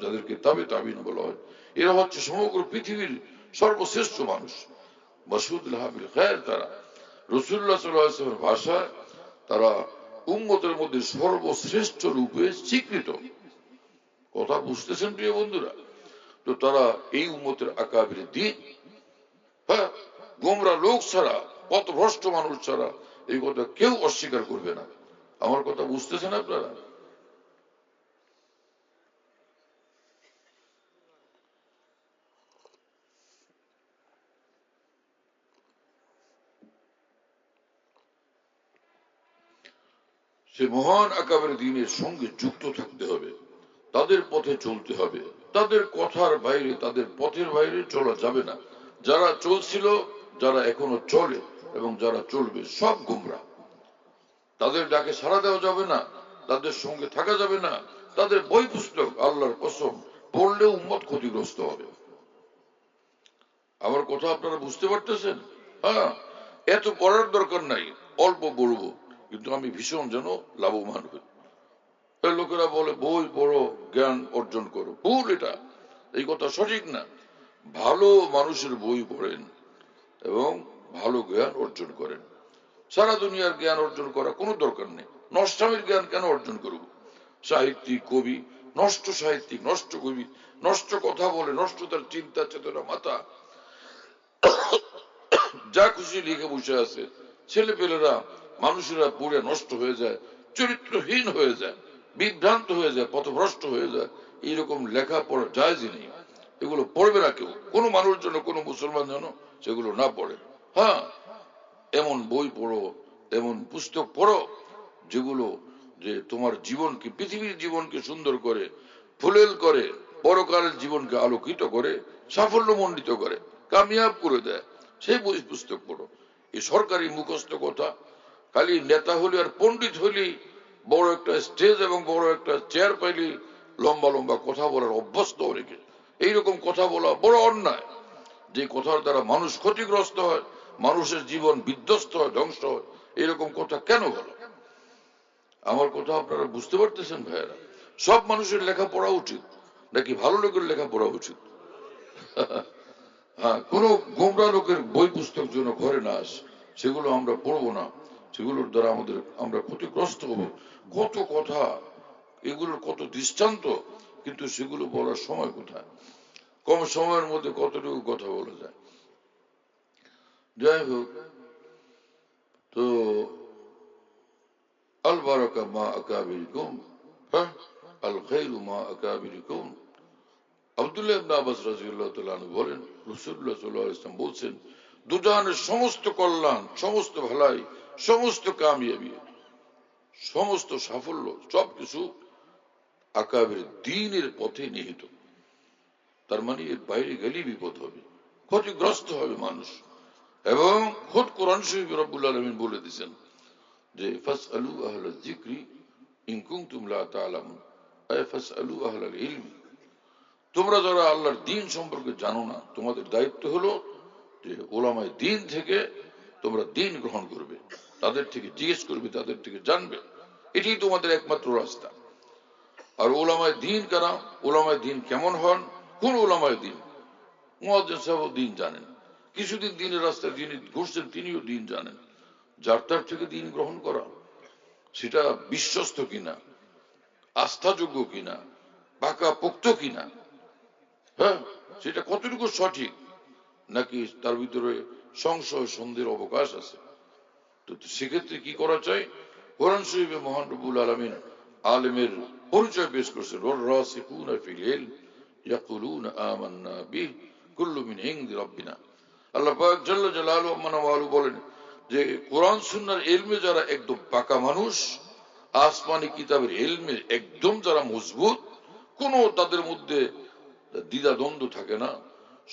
যাদেরকে তাবেঈন বলা হয়, এরা হচ্ছে সমগ্র পৃথিবীর সর্বশ্রেষ্ঠ মানুষ। মাসউদ লাহা বিল খায়র, তারা রাসূলুল্লাহ সাল্লাল্লাহু আলাইহি ওয়াসাল্লামের ভাষায় তারা উম্মতের মধ্যে সর্বশ্রেষ্ঠ রূপে স্বীকৃত। কথা বুঝতেছেন প্রিয় বন্ধুরা? তো তারা এই উম্মতের আকাবির দ্বীন। গোমরা লোক ছাড়া, পথভ্রষ্ট মানুষ ছাড়া এই কথা কেউ অস্বীকার করবে না। আমার কথা বুঝতেছেন আপনারা? সে মহান আকাবের দ্বীনের সঙ্গে যুক্ত থাকতে হবে, তাদের পথে চলতে হবে, তাদের কথার বাইরে, তাদের পথের বাইরে চলা যাবে না। যারা চলছিল, যারা এখনো চলে এবং যারা চলবে, সব গুমরা। তাদের ডাকে সাড়া দেওয়া যাবে না, তাদের সঙ্গে থাকা যাবে না। তাদের বই পুস্তক আল্লাহর কসম পড়লেও উম্মত ক্ষতিগ্রস্ত হবে। আমার কথা আপনারা বুঝতে পারতেছেন? হ্যাঁ, এত পড়ার দরকার নাই, অল্প পড়বো, কিন্তু আমি ভীষণ যেন লাভবান হই। লোকেরা বলে বই পড়ো, জ্ঞান অর্জন করো, ভুল। এটা, এই কথা সঠিক না। ভালো মানুষের বই পড়েন এবং ভালো জ্ঞান অর্জন করেন। সারা দুনিয়ার জ্ঞান অর্জন করা কোনো দরকার নেই। নষ্টামের জ্ঞান কেন অর্জন করব? সাহিত্যিক, কবি, নষ্ট সাহিত্যিক, নষ্ট কবি, নষ্ট কথা বলে, নষ্ট তার চিন্তা চেতনা মাথা, যা খুশি লিখে বসে আছে। ছেলে পেলেরা, মানুষেরা পড়ে নষ্ট হয়ে যায়, চরিত্রহীন হয়ে যায়, বিভ্রান্ত হয়ে যায়, পথভ্রষ্ট হয়ে যায়। এইরকম লেখা পড়া জায়েজই নেই। এগুলো পড়বে না কেউ, কোনো মানুষ যেন, কোনো মুসলমান যেন সেগুলো না পড়ে। হ্যাঁ, এমন বই পড়ো, এমন পুস্তক পড়ো যেগুলো যে তোমার জীবনকে, পৃথিবীর জীবনকে সুন্দর করে, ফুলেল করে, পরকালের জীবনকে আলোকিত করে, সাফল্যমণ্ডিত করে, কামিয়াব করে দেয়, সেই বই পুস্তক পড়ো। এই সরকারি মুখস্থ কথা, খালি নেতা হলি আর পণ্ডিত হলি, বড় একটা স্টেজ এবং বড় একটা চেয়ার পাইলি, লম্বা লম্বা কথা বলার অভ্যস্ত অনেকে। এইরকম কথা বলা বড় অন্যায়, যে কথার দ্বারা মানুষ ক্ষতিগ্রস্ত হয়, মানুষের জীবন বিধ্বস্ত হয়, ধ্বংস হয়। এরকম কথা কেন বলো? আমার কথা আপনারা বুঝতে পারতেছেন ভাইয়েরা? সব মানুষের লেখা পড়া উচিত নাকি ভালো লোকের লেখা পড়া উচিত? হ্যাঁ, কোন গোমরা লোকের বই পুস্তক যেন ঘরে না আসে, সেগুলো আমরা পড়বো না। সেগুলোর দ্বারা আমরা ক্ষতিগ্রস্ত হব। কত কথা, এগুলোর কত দৃষ্টান্ত, কিন্তু সেগুলো বলার সময় কোথায়? কম সময়ের মধ্যে কতটুকু কথা বলা যায়। যাই হোক, তো আল বারাকা মা আকাবিরিকুম, হ্যাঁ, আল খাইরু মা আকাবিরিকুম। আব্দুল্লাহ ইবনে আব্বাস রাদিয়াল্লাহু তাআলা আনহু বলেন, রাসূলুল্লাহ সাল্লাল্লাহু আলাইহি ওয়াসাল্লাম বলছেন, দুজাহানের সমস্ত কল্যাণ, সমস্ত ভালাই, সমস্ত কামিয়াবি, সমস্ত সাফল্য, সবকিছু আকাবের দ্বীনের পথে নিহিত। তার মানে এর বাইরে গেলেই বিপদ হবে, ক্ষতিগ্রস্ত হবে মানুষ। এবং খোদ কোরআন শরীফে রব্বুল আলামিন বলে দিয়েছেন যে ফাসআলু আহলায যিকরি ইন কুনতুম লা তা'লামুন, আয় ফাসআলু আহলাল ইলমি। তোমরা যারা আল্লাহর দ্বীন সম্পর্কে জানো না, তোমাদের দায়িত্ব হলো যে উলামায়ে দ্বীন থেকে তোমরা দ্বীন গ্রহণ করবে, তাদের থেকে জিজ্ঞেস করবে, তাদের থেকে জানবে। এটাই তোমাদের একমাত্র রাস্তা। আর উলামায়ে দ্বীন কারা? উলামায়ে দ্বীন কেমন হন? কোন উলামায়ে দ্বীন? মুয়াজ্জিন সাহেব দ্বীন জানেন, কিছুদিন দ্বীনের রাস্তায় যিনি ঘুরছেন তিনিও দ্বীন জানেন। যার তার থেকে দ্বীন গ্রহণ করা, সেটা বিশ্বস্ত কিনা, আস্থাযোগ্য কিনা, পাকা পোক্ত কিনা, হ্যাঁ, সেটা কতটুকু সঠিক, নাকি তার ভিতরে সংশয় সন্দেহের অবকাশ আছে। তো সেক্ষেত্রে কি করা চাই? কোরআন শরীফে মহান রব্বুল আলামিন আলেমের পরিচয় পেশ করছেন, ওয়ার-রাসিখুনা ফিল ইলম ইয়াকুলুনা আমান্না বিহি কুল্লু মিন ইনদি রাব্বিনা। আল্লাহ পাক জাল্লা জালালুহু ওয়া আলা বলেন যে কোরআন সুন্নাহর ইলমে যারা একদম পাকা মানুষ, আসমানি কিতাবের ইলমে একদম যারা মজবুত, কোনো তাদের মধ্যে দ্বিধা দ্বন্দ্ব থাকে না,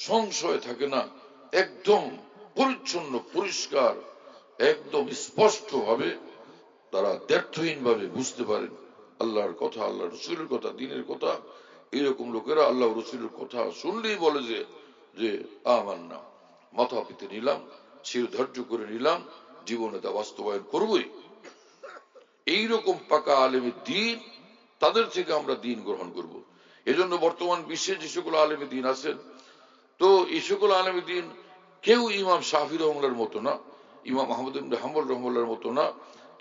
সংশয় থাকে না, একদম পরিচ্ছন্ন পরিষ্কার, একদম স্পষ্ট ভাবে তারা দ্ব্যর্থহীন ভাবে বুঝতে পারেন আল্লাহর কথা, আল্লাহ রসুলের কথা, দ্বীনের কথা। এইরকম লোকেরা আল্লাহ রসুলের কথা শুনলেই বলে যে আমান্না, মাথা পেতে নিলাম, শির ধার্য করে নিলাম, জীবনে তা বাস্তবায়ন করবই। এইরকম পাকা আলেমে দ্বীন, তাদের থেকে আমরা দ্বীন গ্রহণ করব। এজন্য বর্তমান বিশ্বে যে সকল আলেমে দ্বীন আছেন, তো এই সকল আলেমে দ্বীন কেউ ইমাম শাফি রহমার মতো না, ইমাম আহমদ ইবনে হাম্বল রহমার মতো না,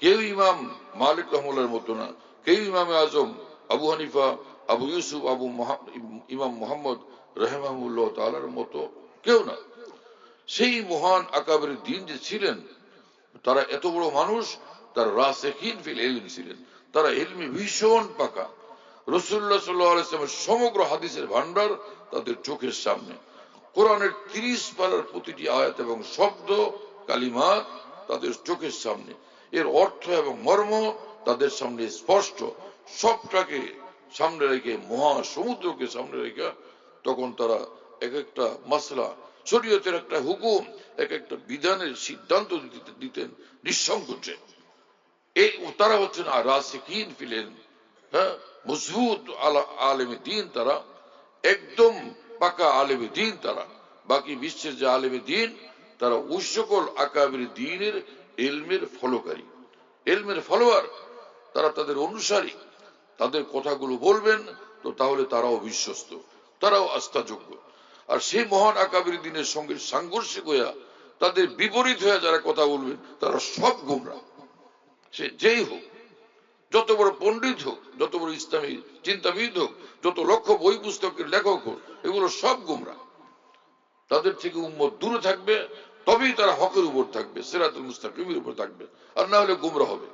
কেউ ইমাম মালিক রহমার মতো না, কেউ ইমাম আজম আবু হানিফা, আবু ইউসুফ, ইমাম মুহাম্মদ রাহিমাহুল্লাহ তাআলার মতো কেউ না। সেই মহান আকাবের দ্বীন যে ছিলেন, তারা এত বড় মানুষ, তারা রাসিখিন ফিল ইলম ছিলেন, তারা ইলমে ভীষণ পাকা। রাসূলুল্লাহ সাল্লাল্লাহু আলাইহি ওয়াসাল্লামের সমগ্র হাদিসের ভান্ডার তাদের চোখের সামনে। কোরআনের 30 পারার প্রতিটি আয়াত এবং শব্দ কালিমাত তাদের চোখের সামনে, এর অর্থ এবং মর্ম তাদের সামনে স্পষ্ট। সবটাকে সামনে রেখে, মহাসমুদ্রকে সামনে রেখে, তখন তারা এক একটা মাসলা, শরীয়তের একটা হুকুম, এক একটা বিধানের সিদ্ধান্ত দিতেন নিঃসংকোচে। এই তারা হচ্ছেন রাসিখিন ফিল ইলম, হ্যাঁ, মজবুত আলেমে দ্বীন তারা, একদম পাকা আলেমে দ্বীন তারা। বাকি বিশ্বের যে আলেমে দ্বীন, তারা ওই সকল আকাবির দ্বীনের ইলমের ফলোকারী, ইলমের ফলোয়ার, তারা তাদের অনুসারী। তাদের কথাগুলো বলবেন তো তাহলে তারাও বিশ্বস্ত, তারাও আস্থাযোগ্য। আর সেই মহান আকাবির দ্বীনের সঙ্গে সাংঘর্ষিক হইয়া, তাদের বিপরীত হয়ে যারা কথা বলবেন, তারা সব গোমরা। সে যেই হোক, যত বড় পণ্ডিত হোক, যত বড় ইসলামী চিন্তাবিদ হোক, যত লক্ষ বই পুস্তকের লেখক হোক, এগুলো সব গোমরা। তাদের থেকে উম্মত দূরে থাকবে, তবেই তারা হকের উপর থাকবে, সিরাতুল মুস্তাকিমের উপর থাকবে, আর না হলে গোমরা হবে।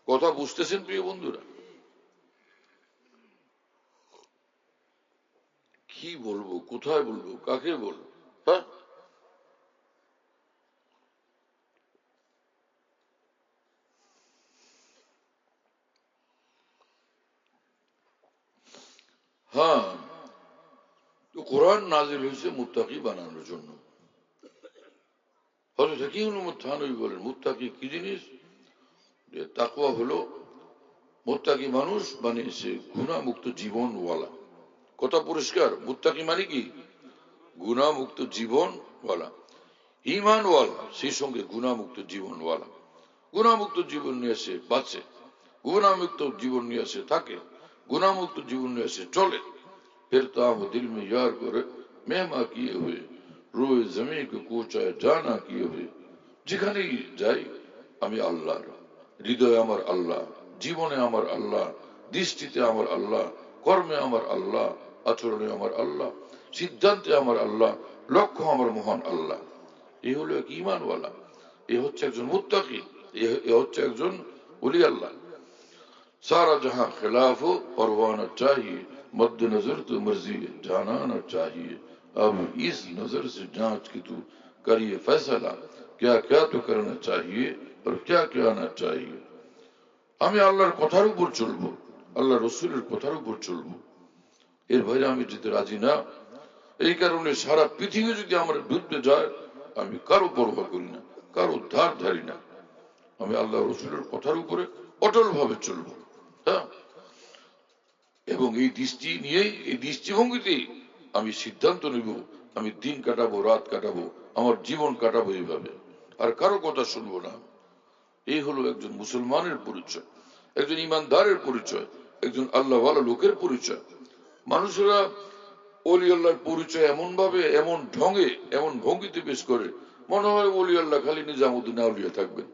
কথা বুঝতেছেন প্রিয় বন্ধুরা? কি বলবো, কোথায় বলবো, কাকে বলবো? হ্যাঁ, হ্যাঁ, তো কোরআন নাজিল হয়েছে মুত্তাকি বানানোর জন্য। হযরত হাকিম থানভী বলেন, মুত্তাকি কি জিনিস? যে তাকওয়া হলো মুত্তাকি মানুষ মানে সে গুনাহমুক্ত জীবনওয়ালা। কথা পরিষ্কার? মুত্তাকি মানে কি? গুনাহমুক্ত জীবনওয়ালা, ঈমানওয়ালা, সেই সঙ্গে গুনাহমুক্ত জীবনওয়ালা। গুনাহমুক্ত জীবন নিয়ে সে বাঁচে, गुनामुक्त जीवन निये से থাকে, गुनामुक्त जीवन निये से चले। फिर ताम दिल में यार करे मेहमा किए हुए रोए जमीन को कोचाए जाना किए हुए। যেখানেই যাই আমি আল্লাহর, হৃদয়ে আমার আল্লাহ, জীবনে আমার আল্লাহ, দৃষ্টিতে আমার আল্লাহ, কর্মে আমার আল্লাহ, আচরণে আমার আল্লাহ, সিদ্ধান্তে আমার আল্লাহ, লক্ষ্য আমার মহান আল্লাহ। এই হলো এক ঈমানওয়ালা, এ হচ্ছে একজন মুত্তাকি, এ হচ্ছে একজন ওলি আল্লাহ। सारा जहां खिलाफ हो परवाना चाहिए, मद्देनजर तो मर्जी जानाना चाहिए। अब इस नजर से जांच की तू करिए फैसला, क्या क्या तो करना चाहिए और क्या क्या ना चाहिए। আমি আল্লাহর কথার উপর চলবো, আল্লাহ রসুলের কথার উপর চলবো, এর বাইরে আমি যেতে রাজি না। এই কারণে সারা পৃথিবী যদি আমার বিরুদ্ধে যায় আমি কারো পরোয়া করি না, কারো ধার ধারি না। আমি আল্লাহ রসুলের কথার উপরে অটল ভাবে চলবো। হ্যাঁ, এবং এই দৃষ্টি নিয়েই, এই দৃষ্টিভঙ্গিতেই আমি সিদ্ধান্ত নিব, আমি দিন কাটাবো, রাত কাটাবো, আমার জীবন কাটাবো এইভাবে, আর কারো কথা শুনবো না। এই হলো একজন মুসলমানের পরিচয়, একজন ইমানদারের পরিচয়, একজন আল্লাহওয়ালা লোকের পরিচয়। মানুষেরা ওলি আল্লাহর পরিচয় এমন ভাবে, এমন ঢঙে, এমন ভঙ্গিতে পেশ করে, মনে হয় ওলি আল্লাহ খালি নিজামুদ্দিন আউলিয়া থাকবেন,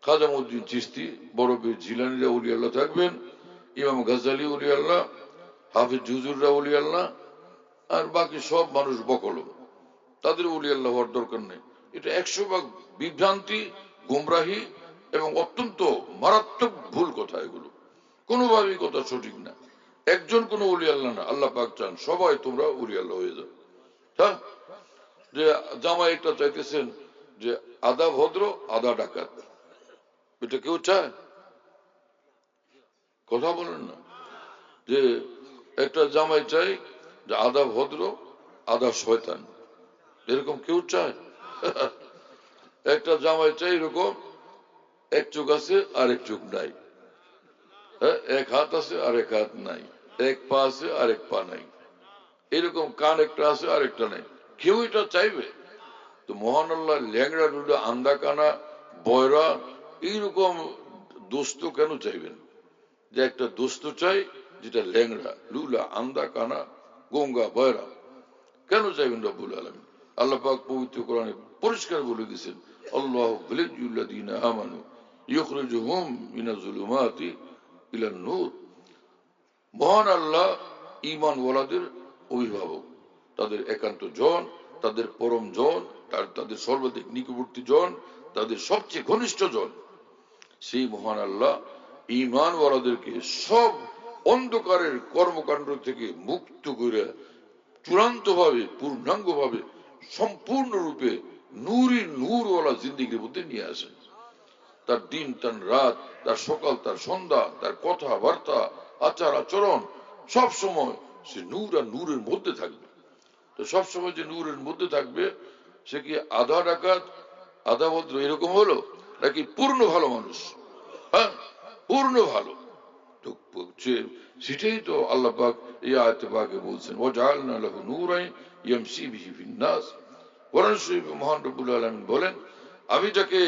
খাজামউদ্দিন চিশতি, বড় পীর জিলানীরা ওলি আল্লাহ থাকবেন, ইমাম গাজ্জালী ওলি আল্লাহ, হাফিজ হুজুররা ওলি আল্লাহ, আর বাকি সব মানুষ বকল, তাদের ওলি আল্লাহ হওয়ার দরকার নেই। এটা 100% বিভ্রান্তি, গুমরাহি এবং অত্যন্ত মারাত্মক ভুল কথা। এগুলো কোনোভাবেই কথা সঠিক না। একজন কোন ওলি আল্লাহ না, আল্লাহ পাক চান সবাই তোমরা ওলি আল্লাহ হয়ে যাও। হ্যাঁ, যে জামাই একটা চাইতেছেন যে আধা ভদ্র আধা ডাকাত, এটা কেউ চায়? কথা বলেন না। যে একটা জামাই চাই যে আধা ভদ্র আধা শয়তান, এরকম কেউ চায়? একটা জামাই চাই এরকম এক চোখ আছে আর এক চোখ নাই, এক হাত আছে আর এক হাত নাই, এক পা আছে আর এক পা নাই, এরকম কান একটা আছে আর একটা নাই, কেউ এটা চাইবে? তো মহান আল্লাহ ল্যাংড়া লুলা আন্দা কানা বয়রা এইরকম দোস্ত কেন চাইবেন? যে একটা দোস্ত চাই যেটা ল্যাংড়া লুলা আন্দা কানা গঙ্গা বয়রা, কেন চাইবেন রব্বুল আলামিন? আল্লাহ পাক পবিত্র কোরআনে পরিষ্কার বলে দিয়েছেন, আল্লাহু ওয়ালিয়্যুল্লাযীনা আমানু ইখরিজুহুম মিনাজ যুলুমাতি ইলান নূর। মহান আল্লাহ ঈমানওয়ালাদের অভিভাবক, তাদের একান্ত জন, তাদের পরম জন, তাদের সর্বাধিক নিকটবর্তী জন, তাদের সবচেয়ে ঘনিষ্ঠ জন। সেই মহান আল্লাহ ঈমানওয়ালাদেরকে সব অন্ধকারের কর্মকাণ্ড থেকে মুক্ত করে চূড়ান্ত ভাবে, পূর্ণাঙ্গ ভাবে, সম্পূর্ণরূপে নূরি নূরওয়ালা জিন্দিগির মধ্যে নিয়ে আসেন। তার দিন, তার রাত, তার সকাল, তার সন্ধ্যা, তার কথাবার্তা, আচার আচরণ, সব সময় সে নূর আর নূরের মধ্যে থাকবে। তো সবসময় যে নূরের মধ্যে থাকবে, সে কি আধা ডাকাত আধা ভদ্র এরকম হলো, নাকি পূর্ণ ভালো মানুষ? হ্যাঁ, পূর্ণ ভালো। তো সেটাই তো আল্লাহ পাক এই আয়াতে পাকে বলছেন, ওয়াজআলনা লাহু নূরান ইয়ামশি বিহি ফিন নাস। কোরআন শরীফে মহান রব্বুল আলামিন বলেন, আমি যাকে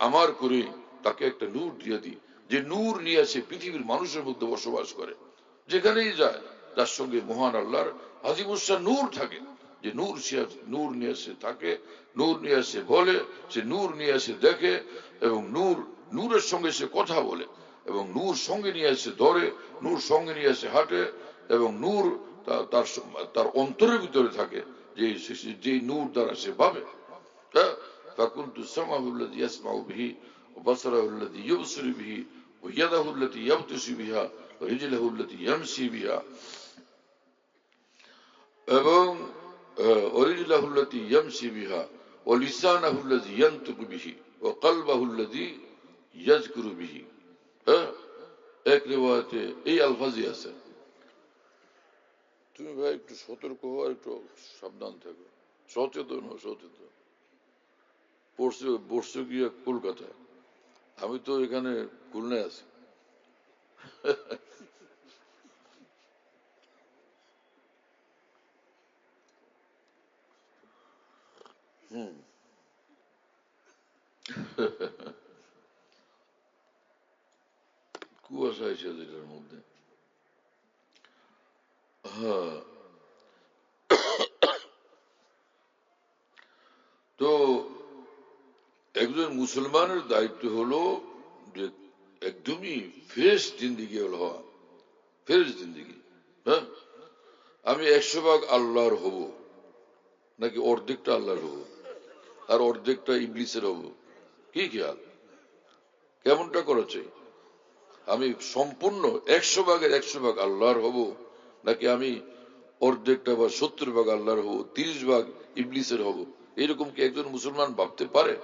আমার করি তাকে একটা নূর দিয়ে দিই, যে নূর নিয়ে সে পৃথিবীর মানুষের মধ্যে বসবাস করে, যেখানেই যায় তার সঙ্গে মহান আল্লাহর আজিবুসা নূর থাকে। যে নূর, সে নূর নিয়ে এসে থাকে, নূর নিয়ে এসে বলে, সে নূর নিয়ে এসে দেখে, এবং নূরের সঙ্গে সে কথা বলে, এবং নূর সঙ্গে নিয়ে এসে ধরে, নূর সঙ্গে নিয়ে এসে হাঁটে, এবং নূর তার অন্তরের ভিতরে থাকে, যে নূর দ্বারা সে পাবে। فكنت سمعه الذي يسمع به وبصره الذي يبصر به ويده التي يبطش بها ورجله التي يمشي بها এবং ورجله التي يمشي بها ولسانه الذي ينطق به وقلبه الذي يذكر به। এক রিওয়ায়াতে এই আলফাজই আছে। তুমি ভাই একটু সতর্ক হও, একটু সাবধান থাকো, সচেতন হও, সচেতন। বসছো গিয়ে কলকাতায়, আমি তো এখানে খুলনায় আছি। কুয়াশা এসেছে এটার মধ্যে। হ্যাঁ, তো একজন মুসলমানের দায়িত্ব হলো যে একদমই ফ্রেশ জিন্দিগি হওয়া, ফ্রেশ জিন্দিগি। হ্যাঁ, আমি 100 ভাগ আল্লাহর হব, নাকি অর্ধেকটা আল্লাহর হব আর অর্ধেকটা ইবলিসের হব? কি খেয়াল, কেমনটা করেছে? আমি সম্পূর্ণ 100 ভাগের 100 ভাগ আল্লাহর হব, নাকি আমি অর্ধেকটা বা 70 ভাগ আল্লাহর হব, 30 ভাগ ইবলিসের হব? এরকম কি একজন মুসলমান ভাবতে পারে?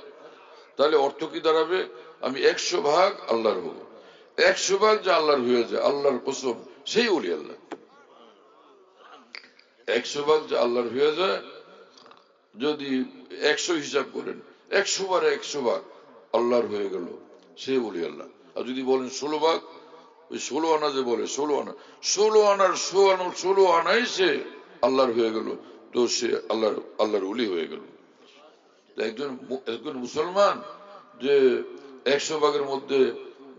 তাহলে অর্থ কি দাঁড়াবে? আমি 100 ভাগ আল্লাহর হব। 100 ভাগ যে আল্লাহর হয়ে যায়, আল্লাহর কসম, সেই ওলি আল্লাহ। 100 ভাগ যে আল্লাহর হয়ে যায়, যদি 100 হিসাব করেন, 100 বারে 100 ভাগ আল্লাহর হয়ে গেল, সে ওলি আল্লাহ। আর যদি বলেন 16 ভাগ, ওই 16 আনা যে বলে 16 আনা, 16 আনার 16 আনাই সে আল্লাহর হয়ে গেল, তো সে আল্লাহর ওলি হয়ে গেল। একজন মুসলমান যে 100 ভাগের মধ্যে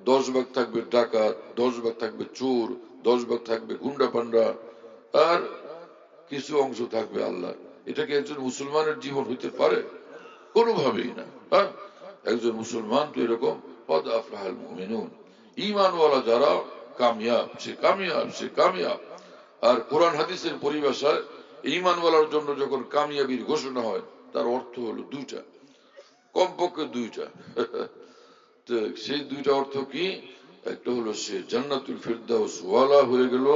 10 ভাগ থাকবে ডাকাত, 10 ভাগ থাকবে চোর, 10 ভাগ থাকবে গুন্ডা পান্ডা, আর কিছু অংশ থাকবে আল্লাহ, এটা কি একজন মুসলমানের জীবন হইতে পারে? কোনোভাবেই না। হ্যাঁ, একজন মুসলমান তো এরকম কদ আফলাহাল মুমিনুন, ঈমানওয়ালা যারা কামিয়াব, সে কামিয়াব, সে কামিয়াব। আর কোরআন হাদিসের পরিভাষায় ঈমানওয়ালার জন্য যখন কামিয়াবির ঘোষণা হয়, তার অর্থ হলো দুইটা, কমপক্ষে দুইটা। তো সেই দুইটা অর্থ কি? একটা হলো সে জান্নাতুল ফিরদাউস ওয়ালা হয়ে গেল,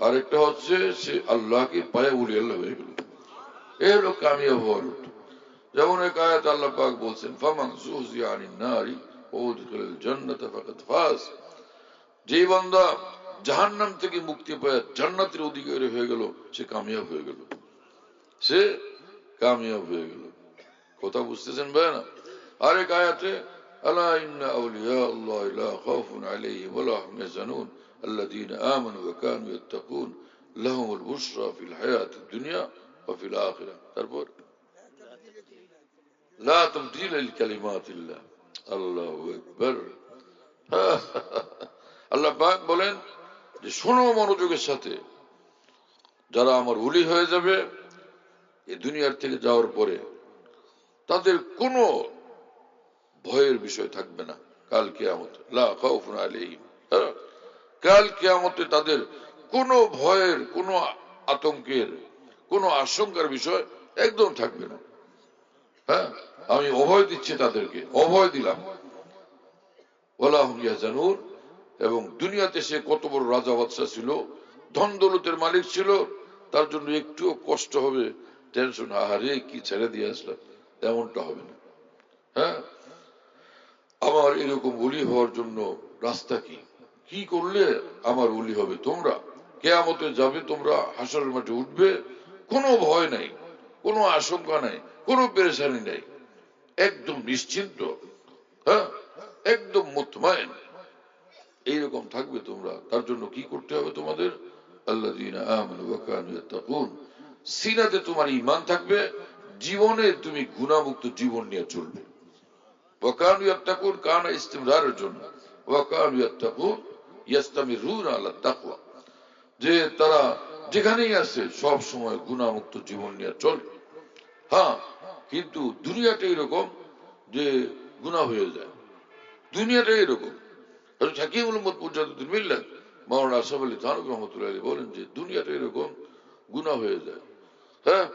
আর একটা হচ্ছে সে আল্লাহকে পায়ে উলি আল্লাহ হয়ে গেল। এ হলো কামিয়াব হওয়ার অর্থ। যেমন এক আয়াত আল্লাহ পাক বলছেন, ফামান যুহজিয়া আনিন নারি ওয়া উদখিলাল জান্নাতা ফাকাদ ফাজ। যে বান্দা জাহান্নাম থেকে মুক্তি পায় জান্নাতের অধিকারী হয়ে গেল, সে কামিয়াব হয়ে গেল, সে কামিয়াব হয়ে গেল। কথা বুঝতেছেন ভাই না? আরেক আয়াতে, আলা ইন্না আউলিয়া আল্লাহ লা খাউফুন আলাইহিম ওয়া লা হুম ইয়াহজানুন আল্লাযীনা আমানু ওয়া কানু ইয়াত্তাকুন লাহুমুল বুশরা ফিল হায়াতিদ দুনিয়া ওয়া ফিল আখিরাহ। তারপর লা তাবদীলা লিকালিমাতিল্লাহ। আল্লাহু আকবার। আল্লাহ পাক বলেন যে শোনো মনোযোগের সাথে, যারা আমার ওলি হয়ে যাবে এই দুনিয়ার থেকে যাওয়ার পরে, তাদের কোনো ভয়ের বিষয় থাকবে না কাল কিয়ামতে। লা খাউফুন আলাইহিম, কাল কিয়ামতে তাদের কোনো ভয়ের, কোনো আতঙ্কের, কোনো আশঙ্কার বিষয় একদম থাকবে না। হ্যাঁ, আমি অভয় দিচ্ছি তাদেরকে, অভয় দিলাম। ওয়ালা হুম ইয়াহজানুন। এবং দুনিয়াতে সে কত বড় রাজা বাদশা ছিল, ধন দৌলতের মালিক ছিল, তার জন্য একটুও কষ্ট হবে, টেনশন, আহারে কি ছেড়ে দিয়ে আসলাম, এমনটা হবে না। হ্যাঁ, আমার এরকম ওলি হওয়ার জন্য রাস্তা কি, কি করলে আমার ওলি হবে? তোমরা কিয়ামতে যাবে, তোমরা হাসরের মাঠে উঠবে, কোনো ভয় নাই, কোনো আশঙ্কা নাই, কোনো পেরেশানি নাই, একদম নিশ্চিন্ত। হ্যাঁ, একদম মুতমাইন, এইরকম থাকবে তোমরা। তার জন্য কি করতে হবে তোমাদের? আল্লাযীনা আমানু ওয়া কানু ইয়াত্তাকুন। সিনাতে তোমার ঈমান থাকবে, জীবনে তুমি গুনাহমুক্ত জীবন নিয়ে চলবে। ওয়া কানু ইয়াত্তাকুন, কানা ইস্তিমরারের জন্য, ওয়া কানু ইয়াত্তাকুন ইয়াস্তামিরুনা আলা তাকওয়া, যে তারা যেখানেই আছে সব সময় গুনাহমুক্ত জীবন নিয়ে চলে। হ্যাঁ, কিন্তু দুনিয়াটা এরকম যে গুনাহ হয়ে যায়, দুনিয়াটা এরকম। হাকিমুল উম্মত মুজাদ্দিদুল মিল্লাত মাওলানা আশরাফ আলী থানভী রাহমাতুল্লাহ আলাইহি বলেন যে দুনিয়াটা এরকম গুনাহ হয়ে যায়। হ্যাঁ,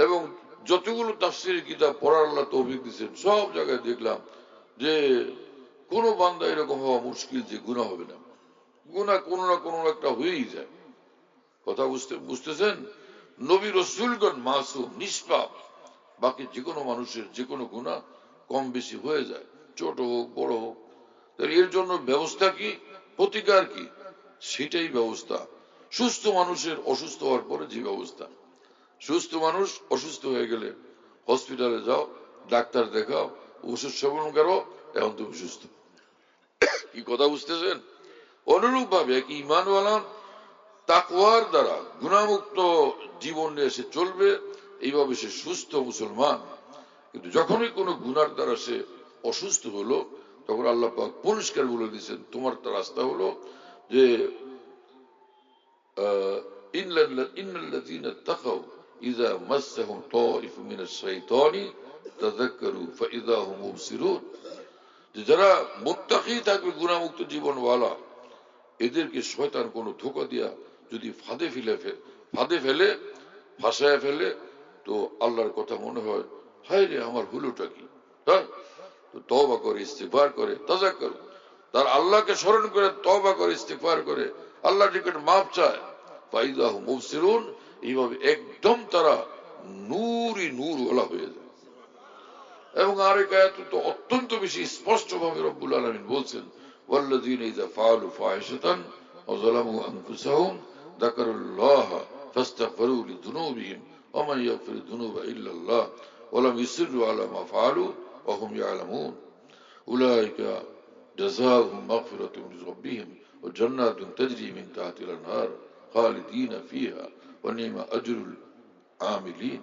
এবং যতগুলো তাফসীরের কিতাব পড়ার আল্লাহ তৌফিক দিয়েছেন, সব জায়গায় দেখলাম যে কোন বান্দা এরকম হওয়া মুশকিল যে গুনাহ হবে না। গুনাহ কোনো না কোনো একটা হয়েই যায়। কথা বুঝতেছেন? নবী রাসূলগণ মাসুম, নিষ্পাপ, বাকি যে কোনো মানুষের যে কোনো গুনাহ কম বেশি হয়ে যায়, ছোট হোক বড় হোক। এর জন্য ব্যবস্থা কি, প্রতিকার কি, সেটাই ব্যবস্থা। সুস্থ মানুষের অসুস্থ হওয়ার পরে যে ব্যবস্থা, সুস্থ মানুষ অসুস্থ হয়ে গেলে হসপিটালে যাও, ডাক্তার দেখাও, ওষুধ সেবন করো, এখন তুমি সুস্থ। কি কথা বুঝতেছেন? অনুরূপ ভাবে এক ঈমানওয়ালা তাকওয়ার দ্বারা গুনাহমুক্ত জীবন নিয়ে সে চলবে, এইভাবে সে সুস্থ মুসলমান। কিন্তু যখনই কোনো গুনার দ্বারা সে অসুস্থ হলো, তখন আল্লাহ পাক পরিষ্কার বলে দিয়েছেন তোমার রাস্তা হলো যে ইন্নাল্লাযীনা তাকাউ ইযা মাসসাহুম তাইফুম মিনাশ শাইতানি তাযাক্কারু ফাইযা হুম মুবসিরুন, যে যারা মুত্তাকি থাকবে গুনাহমুক্ত জীবনওয়ালা, এদেরকে শয়তান কোনো ধোঁকা দিয়া যদি ফাঁদে ফেলে ফাঁসায় ফেলে, তো আল্লাহর কথা মনে হয়, হায় রে আমার হলোটা কি, হ্যাঁ, তো তওবা করে ইস্তিগফার করে তাযাক্কারু, তার আল্লাহকে স্মরণ করে তওবা করে ইস্তিগফার করে আল্লাহর নিকট মাফ চায়, ফাইযা হুম মুবসিরুন, এইভাবে একদম তারা নূরই নূর ওয়ালা হয়ে যায়। এবং আরেক আয়াতে তো অত্যন্ত বেশি স্পষ্ট ভাবে রব্বুল আলামিন বলছেন, ওয়াল্লাযীনা ইযা ফাআলু ফাহিশাতান ওয়া যালামু আনফুসাহুম যাকারুল্লাহা ফাস্তাগফিরু লিযুনুবিহিম ওয়া মান ইয়াগফিরুয যুনুবা ইল্লাল্লাহ ওয়া লাম ইউসিররু আলা মা ফাআলু ওয়া হুম ইয়ালামুন উলাইকা জাযাউহুম মাগফিরাতুম মির রাব্বিহিম ওয়া জান্নাতুন তাজরি মিন তাহতিহাল আনহার খালিদিনা ফিহা ওয়া নি'মা আজরুল আমিলিন।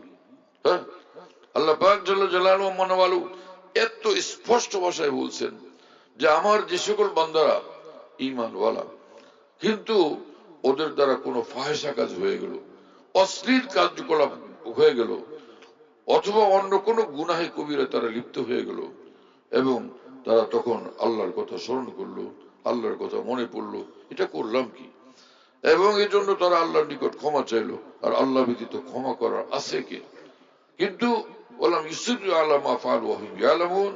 হ্যাঁ, আল্লাহ পাক জাল্লা জালালুহু মানওয়ালু এত স্পষ্ট ভাষায় বলছেন যে আমার যে সকল বান্দারা ঈমানওয়ালা, কিন্তু ওদের দ্বারা কোনো ফাহিশা কাজ হয়ে গেল, অশ্লীল কার্যকলাপ হয়ে গেল, অথবা অন্য কোনো গুনাহে কবিরা তারা লিপ্ত হয়ে গেল, এবং তারা তখন আল্লাহর কথা স্মরণ করলো, আল্লাহর কথা মনে পড়লো, এটা করলাম কি, এবং এই জন্য তারা আল্লাহর নিকট ক্ষমা চাইলো, আর আল্লাহ ব্যতীত ক্ষমা করার আছে কে, কিন্তু ওয়ালাম ইউসিররু আলা মা ফাআলু ওয়া হুম ইয়ালামুন,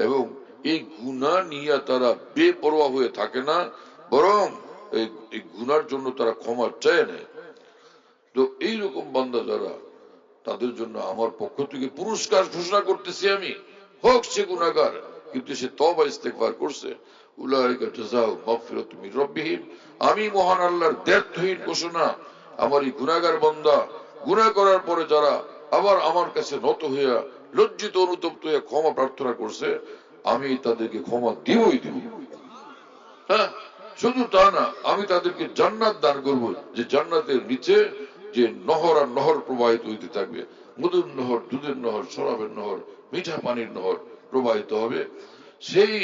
এবং এই গুনাহ নিয়ে তারা বেপরোয়া হয়ে থাকে না, বরং এই গুনার জন্য তারা ক্ষমা চায় না। তো এইরকম বান্দা যারা, তাদের জন্য আমার পক্ষ থেকে পুরস্কার ঘোষণা করতেছি আমি, হোক সে গুনাহগার কিন্তু সে তওবা ইস্তেগফার করছে, উলাইকা জাযাউ মাগফিরাতুম মির রাব্বিহিম, আমি মহান আল্লাহর দায়িত্বহীন ঘোষণা, আমার এই গুনাহগার বান্দা গুনাহ করার পরে যারা আবার আমার কাছে নত হইয়া লজ্জিত অনুতপ্ত হইয়া ক্ষমা প্রার্থনা করছে, আমি তাদেরকে ক্ষমা দিবই দিব। হ্যাঁ, শুধু তা না, আমি তাদেরকে জান্নাত দান করব, যে জান্নাতের নিচে যে নহর আর নহর প্রবাহিত হইতে থাকবে, মধুর নহর, দুধের নহর, শরাবের নহর, মিঠা পানির নহর প্রবাহিত হবে, সেই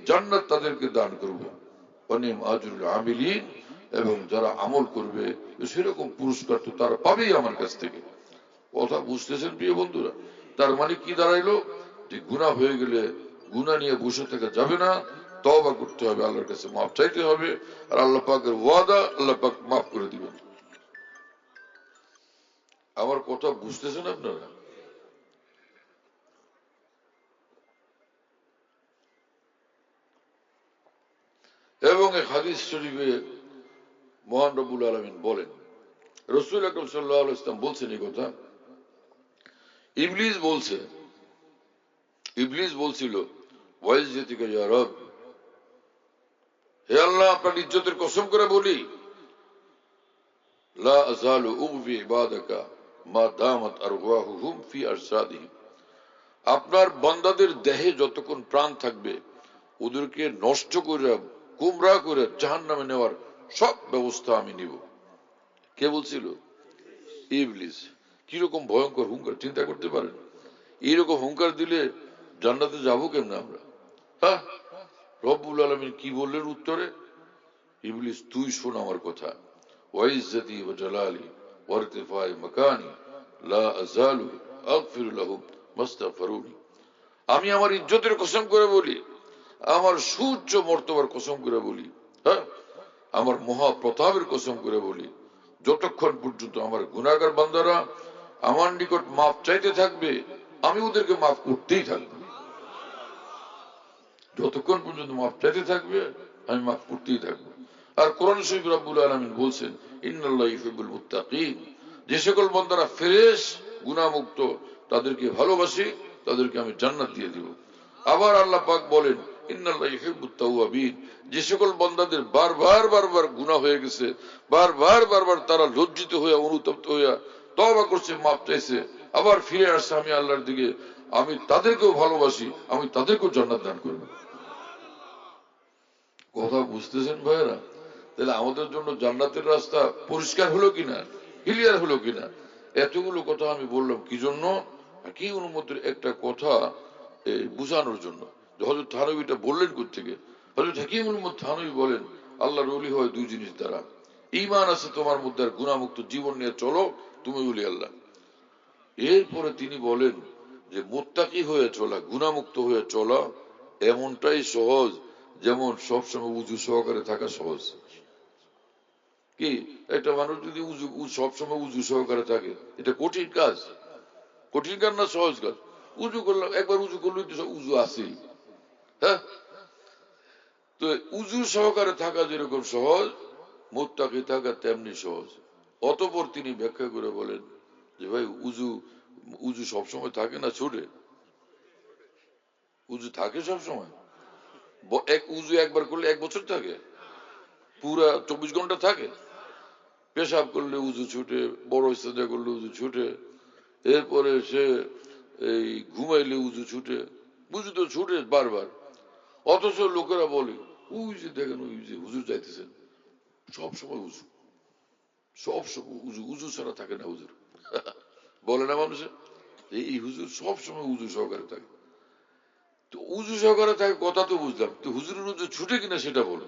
জান্নাত তাদেরকে দান করব। অনিম আজরুল আমিলিন, এবং যারা আমল করবে সেরকম পুরস্কার তো তারা পাবেই আমার কাছ থেকে। কথা বুঝতেছেন প্রিয় বন্ধুরা? তার মানে কি দাঁড়াইলো, যে গুনাহ হয়ে গেলে গুনাহ নিয়ে বসে থাকা যাবে না, তওবা করতে হবে, আল্লাহর কাছে মাফ চাইতে হবে, আর আল্লাহ পাকের ওয়াদা, আল্লাহ পাক মাফ করে দিবেন। আমার কথা বুঝতেছেন আপনারা? এবং এই হাদিস শরীফে মহান রব্বুল আলামিন বলেন, রাসূল আকরাম সাল্লাল্লাহু আলাইহি ওয়াসাল্লাম বলছেন এই কথা, ইবলিস বলছিল, ওয়াইজ্জাতিকা ইয়া রব, হে আল্লাহ আপনার ইজ্জতের কসম করে বলি, লা আযালু উগফি ইবাদাকা মা দামাত আরওয়াহুহুম ফি আরসাদিহিম, আপনার বান্দাদের দেহে যতক্ষণ প্রাণ থাকবে ওদেরকে নষ্ট করে, গুমরাহ করে জাহান্নামে নেওয়ার সব ব্যবস্থা আমি নিব। কে বলছিল? ইবলিস। কিরকম ভয়ঙ্কর হুঙ্কার চিন্তা করতে পারেন? এইরকম হুঙ্কার দিলে জান্নাতে যাবো কেমনে আমরা? হ্যাঁ, রব্বুল আলামিন কি বললেন উত্তরে? ইবলিস তুই শোন আমার কথা, ওয়াইজ্জাতি ওয়া জালালি ওয়া ইরতিফাই মাকানি লা আযালু আগফিরু লাহুম মাস্তাগফিরুনি, আমি আমার ইজ্জতের কসম করে বলি, আমার সুউচ্চ মর্তবার কসম করে বলি, হ্যাঁ, আমার মহা প্রতাপের কসম করে বলি, যতক্ষণ পর্যন্ত আমার গুনাহগার বান্দারা আমার নিকট মাফ চাইতে থাকবে, আমি ওদেরকে মাফ করতেই থাকবো। যতক্ষণ পর্যন্ত মাফ চাইতে থাকবে আমি মাফ করতেই থাকবো। আর কোরআন শরীফ রব্বুল আলামিন বলছেন, ইন্নাল্লাহা ইউহিব্বুল মুত্তাকিন, যে সকল বান্দারা ফ্রেশ গুনাহমুক্ত তাদেরকে ভালোবাসি, তাদেরকে আমি জান্নাত দিয়ে দিব। আবার আল্লাহ পাক বলেন, ইন্নাল্লাহা ইউহিব্বুত তাওয়াবিন, যে সকল বান্দাদের বারবার গুনাহ হয়ে গেছে, বারবার তারা লজ্জিত হয়ে অনুতপ্ত হয়ে তওবা করছে, মাফ চাইছে, আবার ফিরে আসছে আমি আল্লাহর দিকে, আমি তাদেরকেও ভালোবাসি, আমি তাদেরকেও জান্নাত দান করব। কথা বুঝতেছেন ভাইরা? তাহলে আমাদের জন্য জান্নাতের রাস্তা পরিষ্কার হলো কিনা, ক্লিয়ার হলো কিনা? এতগুলো কথা আমি বললাম কি জন্য? কি অনুমতির একটা কথা বুঝানোর জন্য। হযরত থানবীটা বললেন কোত্থেকে? হযরত হাকিমুল উম্মত থানবী বলেন, আল্লাহর ওলি হয় দুই জিনিস দ্বারা। ঈমান আছে তোমার মধ্যে, আর গুনাহমুক্ত জীবন নিয়ে চলো, তুমি ওলি আল্লাহ। এরপরে তিনি বলেন যে মুত্তাকি হয়ে চলা, গুনাহমুক্ত হয়ে চলা এমনটাই সহজ যেমন সবসময় উজু সহকারে থাকা সহজ। কি একটা মানুষ যদি সবসময় উজু সহকারে থাকে, এটা কঠিন কাজ? কঠিন কাজ না সহজ কাজ? উজু করলাম, একবার উজু করলে উজু আসেই। হ্যাঁ, তো উজু সহকারে থাকা যেরকম সহজ, মুত্তাকি থাকা তেমনি সহজ। অতঃপর তিনি ব্যাখ্যা করে বলেন যে ভাই উজু সবসময় থাকে না, ছুটে। উজু থাকে সবসময়? উজু একবার করলে 1 বছর থাকে? পুরা 24 ঘন্টা থাকে? পেশাব করলে উজু ছুটে, বড় ইস্তেঞ্জা করলে উজু ছুটে, এরপরে সে এই ঘুমাইলে উজু ছুটে, উজু তো ছুটে বারবার। অথচ লোকেরা বলে ওই যে দেখেন ওই যে হুজুর যাইতেছেন, সবসময় উজু, সবসময় উজু, উজু ছাড়া থাকে না হুজুর। বলে না মানুষে এই হুজুর সবসময় উজু সহকারে থাকে। তো উজু সহকারে থাকে কথা তো বুঝলাম, তো হুজুরের উজু ছুটে কিনা সেটা বলো।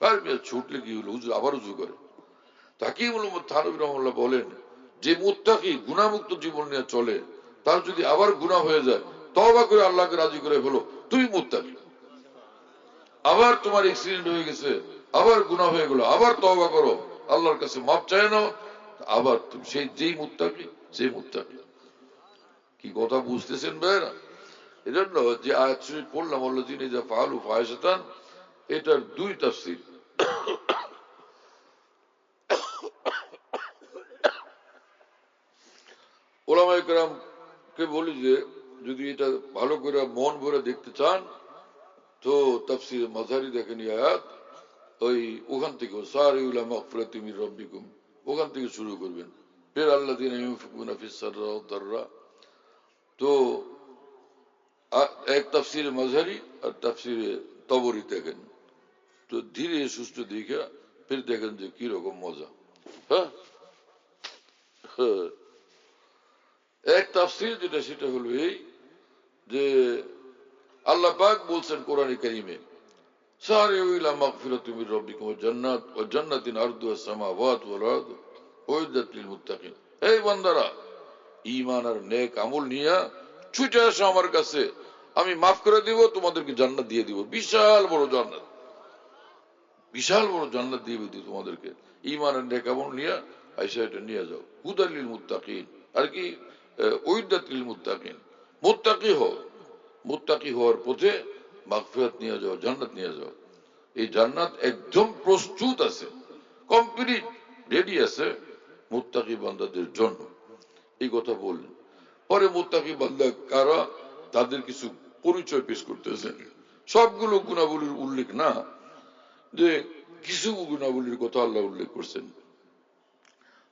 আর ছুটলে কি হলো, হুজুর আবার উজু করে। তাকেই থানবী রাহিমাহুল্লাহ বলেন যে মুত্তাকি গুনাহমুক্ত জীবন নিয়ে চলে, তার যদি আবার গুনাহ হয়ে যায়, তওবা করে আল্লাহকে রাজি করে ফেলো, তুমি মুত্তাকি। আবার তোমার অ্যাক্সিডেন্ট হয়ে গেছে, আবার গুনাহ হয়ে গেল, আবার তওবা করো, আল্লাহর কাছে মাপ চায় নাও, আবার তুমি সেই যেই মুত্তাকি, সেই মুত্তাকি। কি কথা বুঝতেছেন ভাইরা? এজন্য যে আয়াত শরীফ পড়লাম, আল্লাযীনা ইযা ফাআলু ফাহিশাতান, এটার 2 তাফসীর। ওলামায়ে কেরামকে বলি যে যদি এটা ভালো করে মন ভরে দেখতে চান তো তাফসীর মাযহারি দেখেন আয়াত, ওখান থেকে সারিউ ইলা মাগফিরাতিম মির রাব্বিকুম, ওখান থেকে শুরু করবেন। ফির আল্লাযীনা ইউনফিকুনা ফিস সাররা ওয়াদ দাররা। তো এক তাফসীরে মাযহারি আর তাফসীরে তবরী দেখেন, তো ধীরে সুস্থ দেখে ফির দেখেন যে কি রকম মজা। হ্যাঁ, এক তাফসীর যেটা সেটা হলো এই যে আল্লাহ পাক বলছেন কোরআনে কারীমে, সারিউ ইলা মাগফিরাতিম মির রাব্বিকুম ওয়া জান্নাত ওয়া জান্নাতিন আরদুহা সামাওয়াতু ওয়াল আরদ উইদ্দাত লিল মুত্তাকিন। এই বান্দারা, ঈমান আর নেক আমল নিয়ে ছুটে আসো আমার কাছে, আমি মাফ করে দিব, তোমাদেরকে জান্নাত দিয়ে দিব, বিশাল বড় জান্নাত, বিশাল বড় জান্নাত দিয়ে দিব তোমাদেরকে। ঈমান আর নেক আমল নিয়ে আইসা এটা নিয়ে যাও। হুদাল লিল মুত্তাকিন, আর কি উইদ্দাত লিল মুত্তাকিন, মুত্তাকি হও, মুত্তাকি হওয়ার পথে মাগফিরাত নিয়ে যাও, জান্নাত নিয়ে যাও। এই জান্নাত একদম প্রস্তুত আছে, কমপ্লিট রেডি আছে মুত্তাকি বান্দাদের জন্য। এই কথা বললেন। পরে মুত্তাকি বান্দা কারা, তাদের কিছু পরিচয় পেশ করতেছেন। সবগুলো গুণাবলীর উল্লেখ না, যে কিছু গুণাবলীর কথা আল্লাহ উল্লেখ করছেন,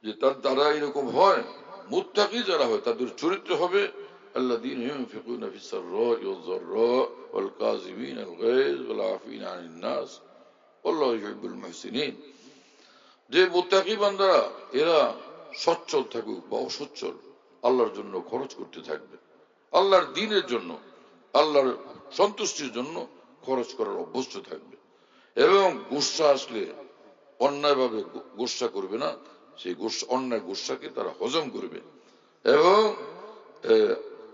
যে তারা এরকম হয়। মুত্তাকি যারা হয় তাদের চরিত্র হবে আল্লাযীনা ইউনফিকুনা ফিস সাররা'i ওয়াজ যাররা'i ওয়াল কাযিমিনাল গায়জ ওয়াল আফিনা আনিন নাস ওয়াল্লাহু ইউহিব্বুল মুহসিনিন। যে মুত্তাকি বান্দারা এরা সচ্ছল থাকুক বা অসচ্ছল, আল্লাহর জন্য খরচ করতে থাকবে, আল্লাহর দ্বীনের জন্য, আল্লাহর সন্তুষ্টির জন্য খরচ করার অভ্যস্ত থাকবে, এবং গুসা আসলে অন্যায়ভাবে গুসা করবে না, সেই অন্যায় গুসাকে তারা হজম করবে, এবং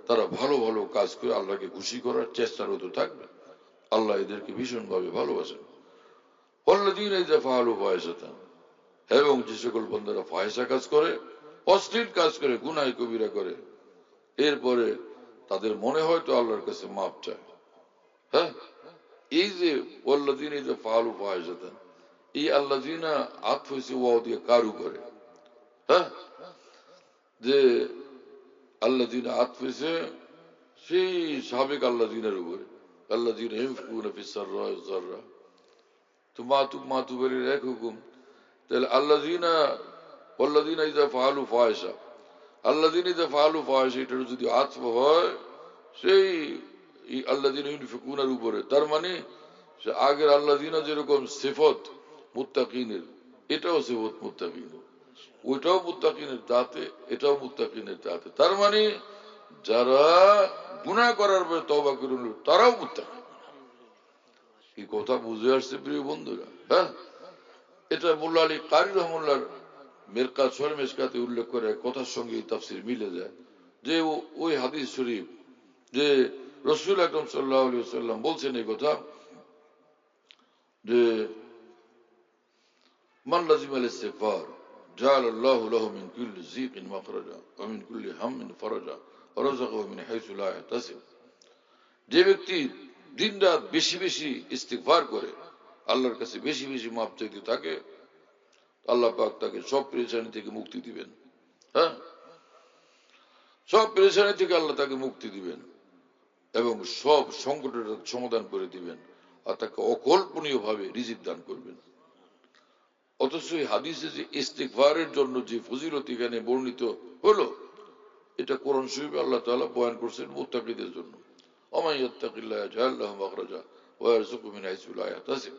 তারা ভালো ভালো কাজ করে আল্লাহকে খুশি করার চেষ্টারত থাকবে। আল্লাহ এদেরকে ভীষণভাবে ভালোবাসেন। ওয়াল্লাযীনা ইযা ফাআলু ফাহিশাতান, এবং যে সকল বান্দারা ফাহিশা কাজ করে, অশ্লীল কাজ করে, গুনাহ কবিরা করে, এরপরে তাদের মনে হয় তো আল্লাহর কাছে মাপ চায়। হ্যাঁ, এই যে ওয়াল্লাযীনা ইযা ফাআলু ফাহিশাতান, এই আল্লাযীনা আতফ হইছে ওয়াও দিয়ে কার উপরে? হ্যাঁ, যে আল্লাযীনা আতফ হইছে সেই সাবেক আল্লাযীনার উপরে, আল্লাযীনা ইউনফিকুনা ফিস সাররা'i ওয়াজ যাররা। তো মাতুবের এক হুকুম, তাহলে আল্লাযীনা ওয়াল্লাযীনা ইযা ফাআলু ফাহিশা, আল্লাযীনা ইযা ফাআলু ফাহিশা এটার যদি আতফ হয় সেই আল্লাযীনা ইউনফিকুনার উপরে, তার মানে সে আগের আল্লাযীনা যেরকম সিফত মুত্তাকিনের, এটাও সিফত মুত্তাকিনের, ওইটাও মুত্তাকিনের জাতে, এটাও মুত্তাকিনের জাতে। তার মানে যারা গুনাহ করার পরে তওবা করে নিল তারাও মুত্তাকি। কি কথা বুঝে আসছে প্রিয় বন্ধুরা? হ্যাঁ, এটা মোল্লা আলী কারি রহমুল্লাহর মেরকাত শরীফ মেশকাতে উল্লেখ করে কথার সঙ্গে এই তাফসীর মিলে যায় যে ওই হাদিস শরীফ যে রাসূল আকরাম সাল্লাল্লাহু আলাইহি ওয়াসাল্লাম বলছেন এই কথা যে মান লাজিমাল ইস্তিগফার জাআলাল্লাহু লাহু মিন কুল্লি যিকিন মাখরাজা ওয়া মিন কুল্লি হাম্মিন ফারাজা ওয়া রাযাকাহু মিন হাইসু লা ইয়াহতাসিব। যে ব্যক্তি দিনরাত বেশি বেশি ইস্তিগফার করে, আল্লাহর কাছে বেশি বেশি মাপ চাইতে থাকে, আল্লাহ পাক তাকে সব পেরেশানি থেকে মুক্তি দিবেন। হ্যাঁ, সব পেরেশানি থেকে আল্লাহ তাকে মুক্তি দিবেন এবং সব সংকটের সমাধান করে দিবেন আর তাকে অকল্পনীয় ভাবে রিজিক দান করবেন। অথচ এই হাদিসে যে ইস্তিগফারের জন্য যে ফজিলত এখানে বর্ণিত হলো, এটা কোরআন শরীফে আল্লাহ তাআলা বয়ান করছেন মুত্তাকিদের জন্য। ওমান ইয়াত্তাকিল্লাহ ইয়াজআল লাহু মাখরাজা ওয়া ইয়ারযুকহু মিন হাইসু লা ইয়াহতাসিব।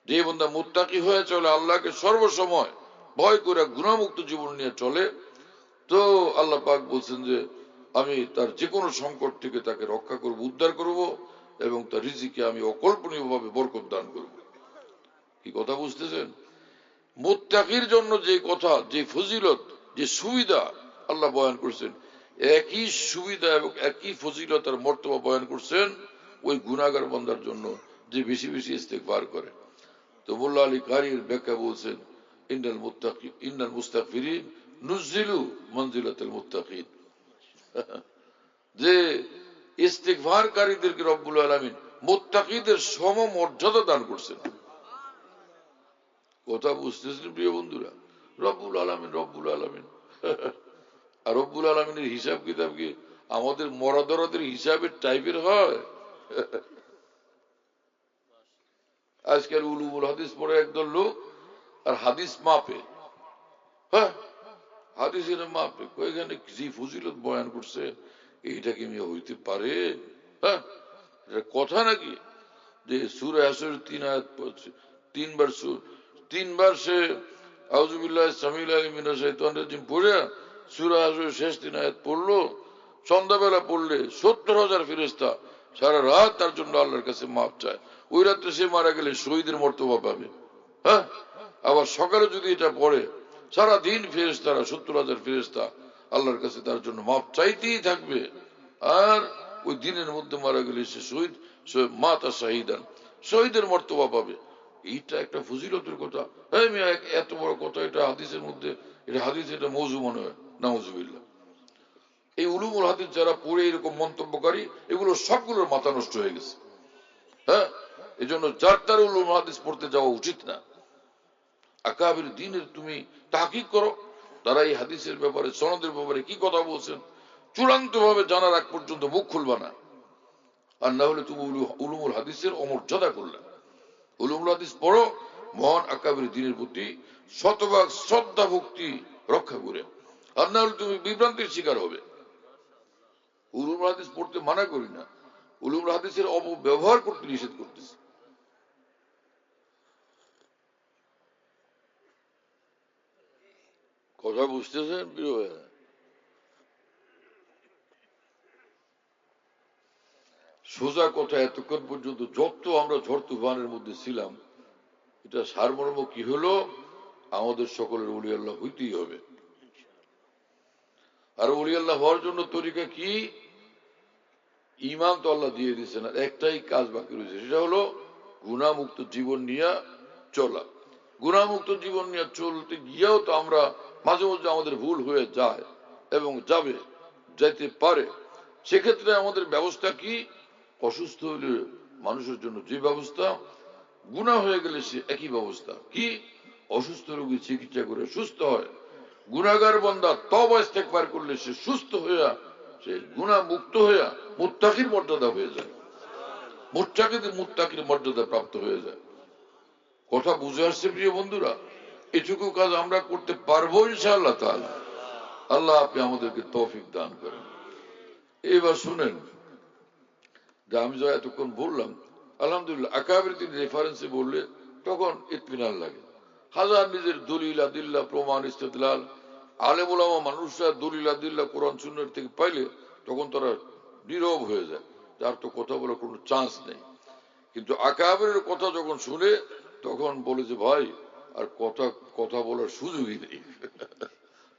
যে বান্দা মুত্তাকি হয়ে চলে, আল্লাহকে সর্বসময় ভয় করে গুনাহমুক্ত জীবন নিয়ে চলে, তো আল্লাহ পাক বলছেন যে আমি তার যে কোনো সংকট থেকে তাকে রক্ষা করব, উদ্ধার করব এবং তার রিজিকে আমি অকল্পনীয় ভাবে বরকত দান করব। কি কথা বুঝতেছেন? মুত্তাকির জন্য যে কথা, যে ফজিলত, যে সুবিধা আল্লাহ বয়ান করছেন, একই সুবিধা এবং একই ফজিলতার মর্তবা বয়ান করছেন ওই গুনাহগার বান্দার জন্য যে বেশি বেশি ইস্তিগফার করে। তো মোল্লা আলী কারির ব্যাখ্যা বলছেন ইন্নাল মুস্তাগফিরিন নুজিলু মানজিলাতাল মুত্তাকিন, যে ইস্তিগফারকারীদেরকে রব্বুল আলামিন মুত্তাকিদের সমমর্যাদা দান করছেন। কথা বুঝতেছেন প্রিয় বন্ধুরা? রব্বুল আলামিন, রব্বুল আলামিন। আর রব্বুল আলামিনের হিসাব কিতাব কি আমাদের মরাদরাদের হিসাবের টাইপের হয়? আজকাল উলুমুল হাদিস পড়ে একদল লোক আর হাদিস মাপে। হ্যাঁ, হাদিসের মাপে এখানে যে ফজিলত বয়ান করছে এইটা কি মিয়া হইতে পারে? হ্যাঁ, এটা কথা নাকি? যে সূরা আসর 3 আয়াত পড়ছে, তিনবার সে আউযু বিল্লাহি সামিউল আলিম মিনাশ শাইতানির রাজিম পড়ে সূরা আসর শেষ 3 আয়াত পড়লো, সন্ধ্যাবেলা পড়লে 70,000 ফেরেশতা সারা রাত তার জন্য আল্লাহর কাছে মাপ চায়। ওই রাত্রে সে মারা গেলে শহীদের মর্তবা পাবে। হ্যাঁ, আবার সকালে যদি এটা পড়ে সারা দিন ফেরেশতারা 70,000 ফেরেশতা আল্লাহর কাছে তার জন্য মাপ চাইতেই থাকবে। আর ওই দিনের মধ্যে মারা গেলে সে শহীদ, মাতা শাহিদান, শহীদের মর্তবা পাবে। এইটা একটা ফজিলতের কথা। হ্যাঁ, এত বড় কথা এটা হাদিসের মধ্যে, এটা হাদিস, এটা মওযু মনে হয়। নাউযুবিল্লাহ। এই উলুমুল হাদিস যারা পড়ে এরকম মন্তব্যকারী, এগুলো সবগুলোর মাথা নষ্ট হয়ে গেছে। হ্যাঁ, এই জন্য যার তার উলুমুল হাদিস পড়তে যাওয়া উচিত না। আকাবির দ্বীনের তুমি তাহকিক করো, তারা এই হাদিসের ব্যাপারে, সনদের ব্যাপারে কি কথা বলছেন চূড়ান্ত ভাবে জানার আগ পর্যন্ত মুখ খুলবা না। আর না হলে তুমি উলুমুল হাদিসের অমর্যাদা করলে। উলুমুল হাদিস পড়ো, মহান আকাবির দ্বীনের প্রতি শতভাগ শ্রদ্ধা ভক্তি রক্ষা করে, আর না হলে তুমি বিভ্রান্তির শিকার হবে। উলুমুল হাদিস পড়তে মানা করি না, উলুমুল হাদিসের অপব্যবহার করতে নিষেধ করতেছি। কথা বুঝতেছেন প্রিয় ভাইরা? সোজা কথা, এতক্ষণ পর্যন্ত যত আমরা ঝড় তুফানের মধ্যে ছিলাম, এটা সারমর্ম কি হলো? আমাদের সকলের ওলি আল্লাহ হইতেই হবে। আর ওলি আল্লাহ হওয়ার জন্য তরিকা কি? ঈমান তো আল্লাহ দিয়ে দিয়েছেন, আর একটাই কাজ বাকি রয়েছে, সেটা হলো গুনাহমুক্ত জীবন নিয়ে চলা। গুনাহমুক্ত জীবন নিয়ে চলতে গিয়েও তো আমরা মাঝে মাঝে আমাদের ভুল হয়ে যায় এবং যাইতে পারে। সেক্ষেত্রে আমাদের ব্যবস্থা কি? অসুস্থ হলে মানুষের জন্য যে ব্যবস্থা, গুনাহ হয়ে গেলে সে একই ব্যবস্থা। কি? অসুস্থ রোগী চিকিৎসা করে সুস্থ হয়। গুনাহগার বান্দা তওবা ইস্তেগফার করলে সে সুস্থ হইয়া, সে গুনাহ মুক্ত হইয়া মুত্তাকির মর্যাদা হয়ে যায়, মুত্তাকির মর্যাদা প্রাপ্ত হয়ে যায়। কথা বুঝে আসছে প্রিয় বন্ধুরা? এটুকু কাজ আমরা করতে পারবো ইনশাআল্লাহ তাআলা। আল্লাহ আপনি আমাদেরকে তৌফিক দান করেন। এবার শুনেন, যে আমি যা এতক্ষণ বললাম, আলহামদুলিল্লাহ আকাবির তিনি রেফারেন্সে বললে তখন ইতমিনান লাগে। হাজার নিজের দলিল আদিল্লা প্রমাণ ইস্তেদলাল আলেম ওলামা মানুষরা দলিল আদিল্লা কোরআন সুন্নাহ থেকে পাইলে তখন তারা নীরব হয়ে যায়, যার তো কথা বলার কোনো চান্স নেই। কিন্তু আকাবের কথা যখন শুনে তখন বলে যে ভাই আর কথা বলার সুযোগই নেই,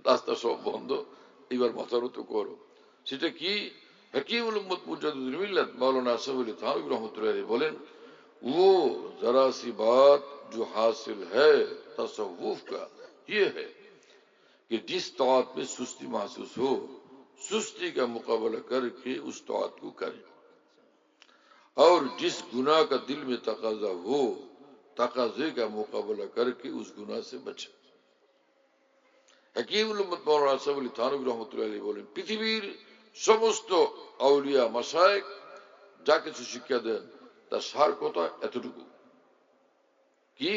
রাস্তা সব বন্ধ, এবার মাথার মতো করো। সেটা কি? হাকিমুল উম্মত মুজাদ্দিদুল মিল্লাত মাওলানা আশরাফ আলী থানভী রাহমাতুল্লাহ আলাইহি বলেন, वो जरा सी बात जो हासिल है तसव्वुफ का ये है कि जिस तौत में सुस्ती महसूस हो सुस्ती का मुकाबला करके उस तौत को करे, और जिस गुनाह का दिल में तकाजा हो तकाजे का मुकाबला करके उस गुनाह से बचे। হাকিমুল উম্মত মাওলানা আশরাফ আলী থানভী রাহমাতুল্লাহ আলাইহি বলেন, পৃথিবীর সমস্ত আউলিয়া মাশায়েখ যা কিছু শিক্ষা দেন তার সার কথা এতটুকু কি,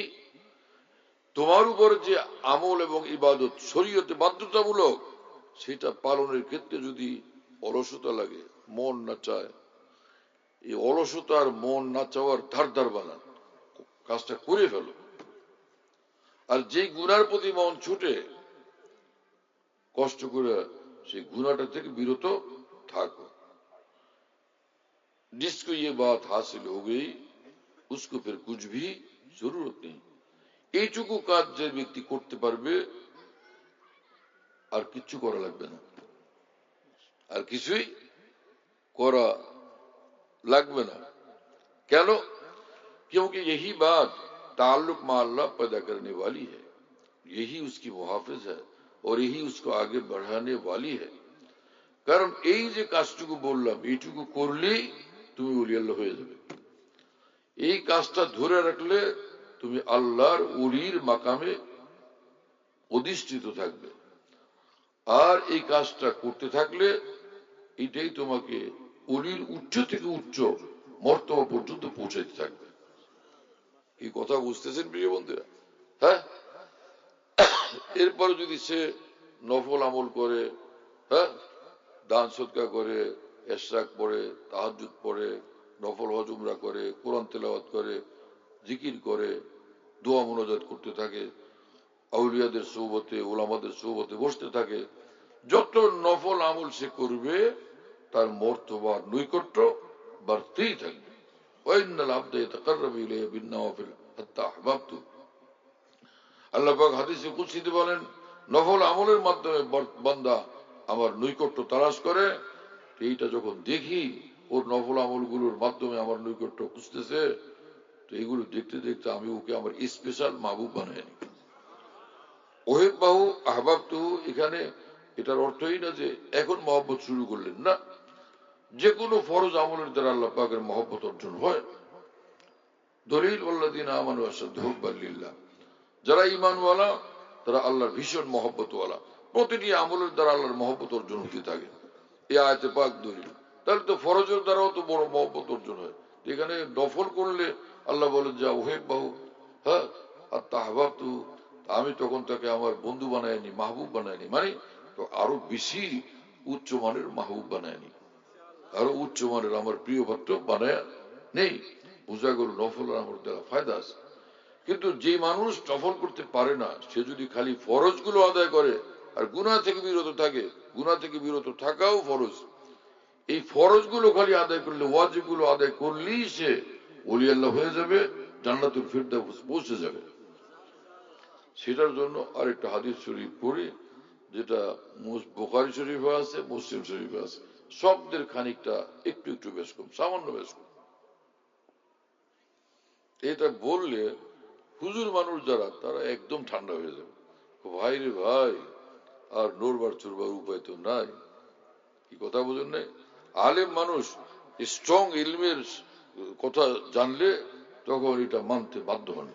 তোমার উপর যে আমল এবং ইবাদত শরীয়তে বাধ্যতামূলক সেটা পালনের ক্ষেত্রে যদি অলসতা লাগে, মন না চায়, এই অলসতার মন না চাওয়ার ধার বানান, কাজটা করে ফেলো। আর যে গুনার প্রতি মন ছুটে কষ্ট করে সেই গুনাহটা থেকে বিরত থাকো। जिसको ये बात हासिल हो गई उसको फिर कुछ भी जरूरत नहीं। এইটুকু কাজ যে ব্যক্তি করতে পারবে আর কিচ্ছু করা লাগবে না, আর কিছুই করা লাগবে না। কেন? क्योंकि यही बात ताल्लुक मा अल्लाह पैदा करने वाली है, यही उसकी मुहाफिज है और यही उसको आगे बढ़ाने वाली है। কারণ এই যে কাজটুকু বললাম এইটুকু করলেই তুমি ওলি আল্লাহ হয়ে যাবে। এই কাজটা ধরে রাখলে তুমি আল্লাহর ওলির মাকামে অধিষ্ঠিত থাকবে, আর এই কাজটা করতে থাকলে এটাই তোমাকে ওলির উচ্চ থেকে উচ্চ মর্তবা পর্যন্ত পৌঁছাইতে থাকবে। এই কথা বুঝতেছেন প্রিয় বন্ধুরা? হ্যাঁ, এরপরে যদি সে নফল আমল করে, হ্যাঁ, দান সদকা করে, ইশরাক পড়ে, তাহাজ্জুদ পড়ে, নফল হজ উমরা করে, কোরআন তেলাওয়াত করে, জিকির করে, দোয়া মুনাজাত করতে থাকে, আউলিয়াদের সোহবতে ওলামাদের সোহবতে বসতে থাকে, যত নফল আমল সে করবে তার মর্তবা নৈকট্য বাড়তেই থাকবে। ওয়াইন্নাল আবদা ইয়াতাকাররাবু ইলাইহি বিন-নওয়াফিল হাত্তা আহবাবতু। আল্লাহ পাক হাদিসে কুদসিতে বলেন, নফল আমলের মাধ্যমে বান্দা আমার নৈকট্য তালাশ করে, এইটা যখন দেখি ওর নফল আমলগুলোর মাধ্যমে আমার নৈকট্য খুঁজতেছে, তো এগুলো দেখতে দেখতে আমি ওকে আমার স্পেশাল মাহবুব বানাই নি। ওহিব্বাহু আহবাবতুহু, এখানে এটার অর্থই না যে এখন মহব্বত শুরু করলেন, না, যে কোনো ফরজ আমলের দ্বারা আল্লাহ পাকের মহব্বত অর্জন হয়। দলিল ওয়াল্লাযিনা আমানু আশাদ্দু হুব্বান লিল্লাহ, যারা ঈমানওয়ালা তারা আল্লাহর ভীষণ মহব্বতওয়ালা, প্রতিটি আমলের দ্বারা আল্লাহর মহব্বত অর্জন হতে থাকে। এই আয়াতে পাক দলিল। তাহলে তো ফরজের দ্বারাও তো বড় মহব্বত অর্জন হয়। এখানে নফল করলে আল্লাহ বলেন যা ওহিব্বাহু, হ্যাঁ, আর তাহবাবতু, আমি তখন তাকে আমার বন্ধু বানায়নি, মাহবুব বানায়নি, মানে তো আরো বেশি উচ্চমানের মাহবুব বানায়নি, আরো উচ্চমানের আমার প্রিয় পাত্র বানায় নেই। বোঝা গেল নফল আমার দ্বারা ফায়দা আছে। কিন্তু যে মানুষ নফল করতে পারে না, সে যদি খালি ফরজ গুলো আদায় করে আর গুনাহ থেকে বিরত থাকে, গুনাহ থেকে বিরত থাকাও ফরজ, এই ফরজ গুলো খালি আদায় করলে, ওয়াজিব গুলো আদায় করলেই সে ওলি আল্লাহ হয়ে যাবে, জান্নাতুল ফিরদাউস পৌঁছে যাবে। সেটার জন্য আরেকটা হাদিস শরীফ পড়ি, যেটা বুখারী শরীফে আছে, মুসলিম শরীফে আছে। শব্দের খানিকটা একটু একটু বেশ কম, সামান্য বেশ কম। এটা বললে হুজুর মানুষ যারা তারা একদম ঠান্ডা হয়ে যাবে, ভাই রে ভাই, আর নড়বার চড়বার উপায় তো নাই। কি কথা বোঝেন নাই? আলেম মানুষ স্ট্রং ইলমের কথা জানলে তখন এটা মানতে বাধ্য হন।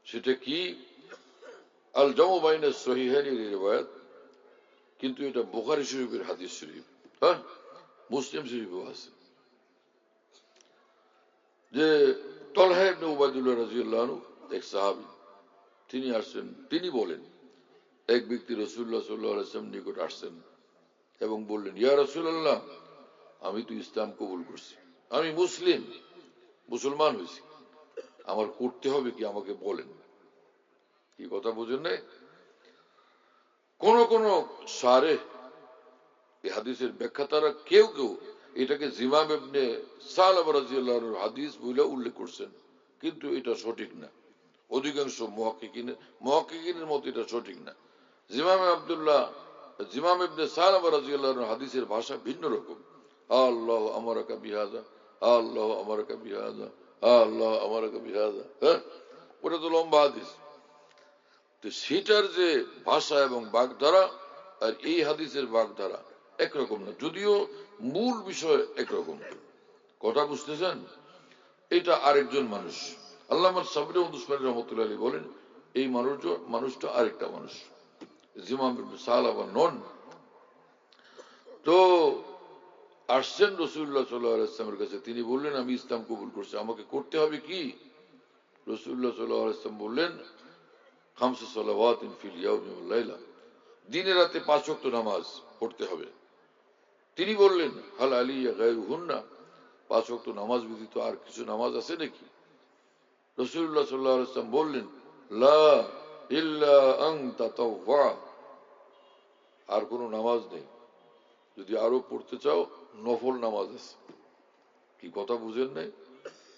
সেটা কি? আল জামু বাইনা সহিহাইনের রিওয়ায়াত, কিন্তু এটা বুখারী শরীফের হাদিস শরীফ, হ্যাঁ, মুসলিম শরীফও আছে, যে তলহা ইবনে উবাইদুল্লাহ রাদিয়াল্লাহু আনহু এক সাহাবী, তিনি আসছেন, তিনি বলেন এক ব্যক্তি রাসূলুল্লাহ সাল্লাল্লাহু আলাইহি ওয়াসাল্লাম নিকট আসছেন এবং বললেন, ইয়া রাসূলুল্লাহ, আমি তো ইসলাম কবুল করছি, আমি মুসলমান হয়েছি, আমার করতে হবে কি আমাকে বলেন। কি কথা বুঝেন নাই? কোন কোন সারে এই হাদিসের ব্যাখ্যা তারা কেউ কেউ এটাকে জিমাম ইবনে সালাবা রাদিয়াল্লাহু আনহুর হাদিস বলে উল্লেখ করছেন, কিন্তু এটা সঠিক না। অধিকাংশ মুহাক্কিকিনের মতে এটা সঠিক না। জিমাম ইবনে সালাবা রাদিয়াল্লাহু আনহুর হাদিসের ভাষা ভিন্ন রকম। আল্লাহ আমারাকা বিহাযা, আল্লাহ আমারাকা বিহাযা, আল্লাহ আমারাকা বিহাযা। হ্যাঁ, ওটা তো লম্বা হাদিস। তো সেটার যে ভাষা এবং বাগধারা আর এই হাদিসের বাগধারা একরকম না, যদিও মূল বিষয় একরকম। কথা বুঝতেছেন? এটা আরেকজন মানুষ। আল্লামা সাবরি উসমানী রহমতুল্লাহ আলাইহি বলেন এই মানুষটা আরেকটা মানুষ, জিমাম ইবনে সালাবা নন। তো আসছেন রাসূলুল্লাহ সাল্লাল্লাহু আলাইহি ওয়াসাল্লামের কাছে, তিনি বললেন আমি ইসলাম কবুল করছি, আমাকে করতে হবে কি? রাসূলুল্লাহ সাল্লাল্লাহু আলাইহি ওয়াসাল্লাম বললেন খামসু সালাওয়াতিন ফিল ইয়াউমি ওয়াল লাইলা, দিনে রাতে 5 ওয়াক্ত নামাজ পড়তে হবে। তিনি বললেন হাল আলিয়া গায়রুহুন্না, 5 ওয়াক্ত নামাজ ব্যতীত আর কিছু নামাজ আছে নাকি? রাসূলুল্লাহ সাল্লাল্লাহু আলাইহি ওয়াসাল্লাম বললেন লা ইল্লা আন তাতাওয়া, আর কোন নামাজ নেই, যদি আরো পড়তে চাও নফল নামাজ আছে। কি কথা বুঝেন নাই?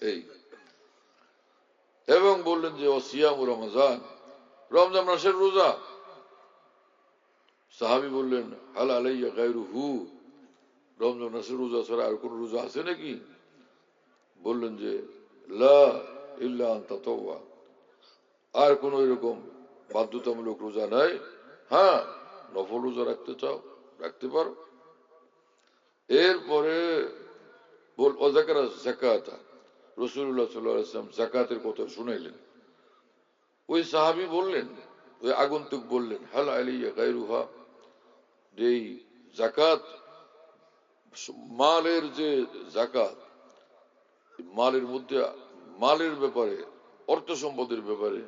এই এবং বললেন যে ওয়াসিয়ামু রমজান, রমজান মাসের রোজা। সাহাবী বললেন হাল আলাইয়া গায়রুহু, রমজান মাসের রোজা ছাড়া আর কোন রোজা আছে নাকি? বললেন যে লা ইল্লা আন তাতাওয়া, আর কোন এরকম বাধ্যতামূলক রোজা নাই। হ্যাঁ, নফল রোজা রাখতে চাও রাখতে পারো। এরপরে ওয়াযাকারা যাকাতা, রাসূলুল্লাহ সাল্লাল্লাহু আলাইহি ওয়াসাল্লাম যাকাতের কথা শুনাইলেন। ওই সাহাবী বললেন, ওই আগন্তুক বললেন হাল আলাইয়া গায়রুহা, এই যাকাত, মালের যে যাকাত, মালের মধ্যে মালের ব্যাপারে, অর্থ সম্পদের ব্যাপারে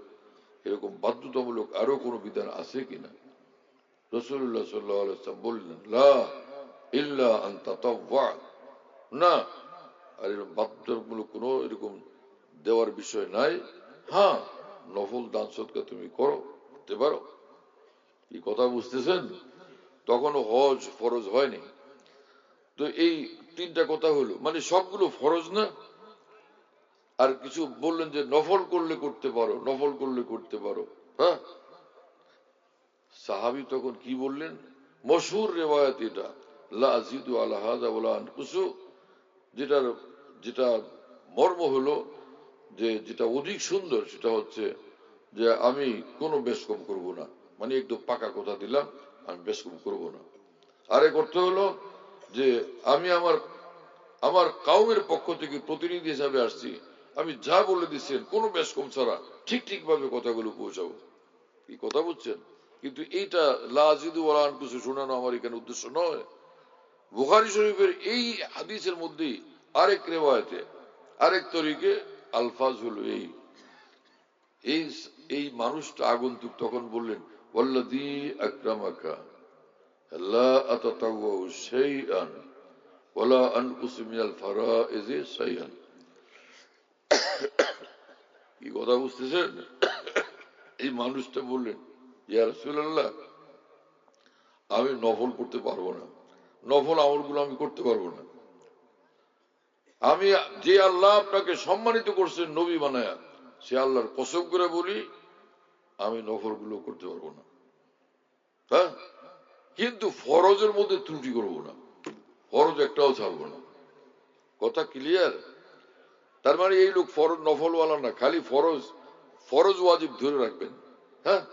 এরকম বাধ্যতামূলক আরো কোনো বিধান আছে কিনা? রাসূলুল্লাহ সাল্লাল্লাহু আলাইহি ওয়াসাল্লাম বললেন লা ইল্লা আন তাতাওয়া, না, আর এরকম বাধ্যতামূলক কোনো এরকম দেওয়ার বিষয় নাই। হ্যাঁ, নফল দান সদকা তুমি করতে পারো। এই কথা বুঝতেছেন? তখনও হজ ফরজ হয়নি। তো এই 3টা কথা হলো, মানে সবগুলো ফরজ না। আর কিছু বললেন যে নফল করলে করতে পারো, নফল করলে করতে পারো। হ্যাঁ, সাহাবী তখন কি বললেন? মশহুর রিওয়ায়াত এটা, লা আযিদু আলা হাযা ওয়ালা আনকুসু, যেটা মর্ম হলো যে যেটা অধিক সুন্দর সেটা হচ্ছে যে আমি কোনো বেশ কম করব না, মানে একদম পাকা কথা দিলাম আমি বেশ কম করব না। আরেক অর্থ হলো যে আমি আমার কাউমের পক্ষ থেকে প্রতিনিধি হিসাবে আসছি, আমি যা বলে দিচ্ছেন কোনো বেশ কম ছাড়া ঠিক ভাবে কথাগুলো পৌঁছাবো। কি কথা বুঝছেন? কিন্তু এইটা লা আযিদু ওয়ালা আনকুসু শোনানো আমার এখানে উদ্দেশ্য নয়। বুখারী শরীফের এই হাদিসের মধ্যে আরেক রিওয়ায়াতে আরেক তরিকে আলফাজ হলো এই মানুষটা আগন্তুক তখন বললেন ওয়াল্লাযী আকরামাকা লা আতাতাওয়া শাইআন ওয়ালা আনকুসু মিনাল ফারাইজি শাইআন। কি কথা বুঝতেছেন? এই মানুষটা বললেন ইয়া রাসূলুল্লাহ, আমি নফল করতে পারবো না, নফল আমলগুলো আমি করতে পারবো না। আমি যে আল্লাহ আপনাকে সম্মানিত করছেন নবী বানায়া, সে আল্লাহর কসম করে বলি আমি নফল গুলো করতে পারবো না। হ্যাঁ, কিন্তু ফরজের মধ্যে ত্রুটি করবো না, ফরজ একটাও ছাড়বো না। কথা ক্লিয়ার? তার মানে এই লোক ফরজ নফলওয়ালা না, খালি ফরজ ওয়াজিব ধরে রাখবেন। হ্যাঁ,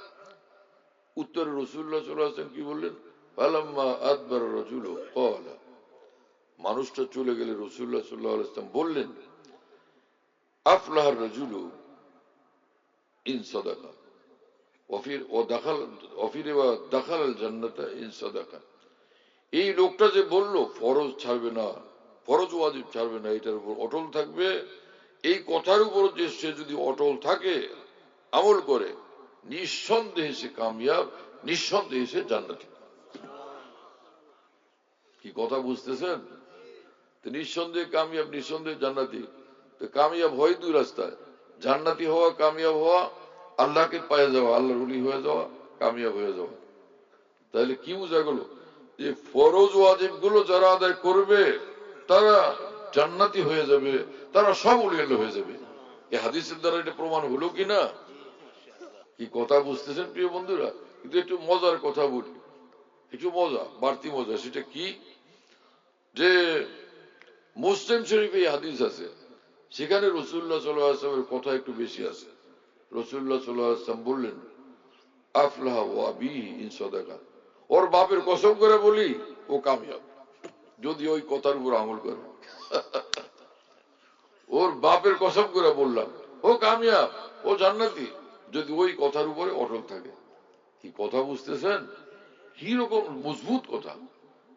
উত্তরে রাসূলুল্লাহ সাল্লাল্লাহু আলাইহি ওয়াসাল্লাম কি বললেন? ফালাম্মা আদবার রাজুলু ক্বালা, মানুষটা চলে গেলে রাসূলুল্লাহ সাল্লাল্লাহু আলাইহি ওয়াসাল্লাম বললেন আফলাহার রাজুলু ইন সাদাকা দাখাল আল জান্নাতা ইন সাদাকা। এই লোকটা যে বলল ফরজ ছাড়বে না, ফরজ ওয়াজিব ছাড়বে না, এটার উপর অটল থাকবে, এই কথার উপর যে সে যদি অটল থাকে আমল করে, নিঃসন্দেহে সে কামিয়াব, নিঃসন্দেহে সে জান্নাতি। কি কথা বুঝতেছেন? তো নিঃসন্দেহে কামিয়াব, নিঃসন্দেহে জান্নাতি। তো কামিয়াব হয় দুই রাস্তায়, জান্নাতি হওয়া, কামিয়াব হওয়া, আল্লাহকে পায়ে যাওয়া, আল্লাহর ওলি হয়ে যাওয়া, কামিয়াব হয়ে যাওয়া। তাহলে কি বোঝা গেল যে ফরজ ওয়াজিব গুলো যারা আদায় করবে তারা জান্নাতি হয়ে যাবে, তারা সব ওলি আল্লাহ হয়ে যাবে। এই হাদিসের দ্বারা এটা প্রমাণ হলো কিনা? কি কথা বুঝতেছেন প্রিয় বন্ধুরা? কিন্তু একটু মজার কথা বলি, একটু মজা, বাড়তি মজা। সেটা কি যে মুসলিম শরীফে এই হাদিস আছে, সেখানে রাসূলুল্লাহ সাল্লাল্লাহু আলাইহি ওয়াসাল্লামের কথা একটু বেশি আছে। রাসূলুল্লাহ সাল্লাল্লাহু আলাইহি ওয়াসাল্লাম বললেন, আফলাহা ওয়া আবিহি ইন সাদাকা, ওর বাপের কসম করে বলি ও কামিয়াব যদি ওই কথার উপর আমল করে। ওর বাপের কসম করে বললাম ও কামিয়াব, ও জান্নাতি যদি ওই কথার উপরে অটল থাকে। কি কথা বুঝতেছেন? কি রকম মজবুত কথা!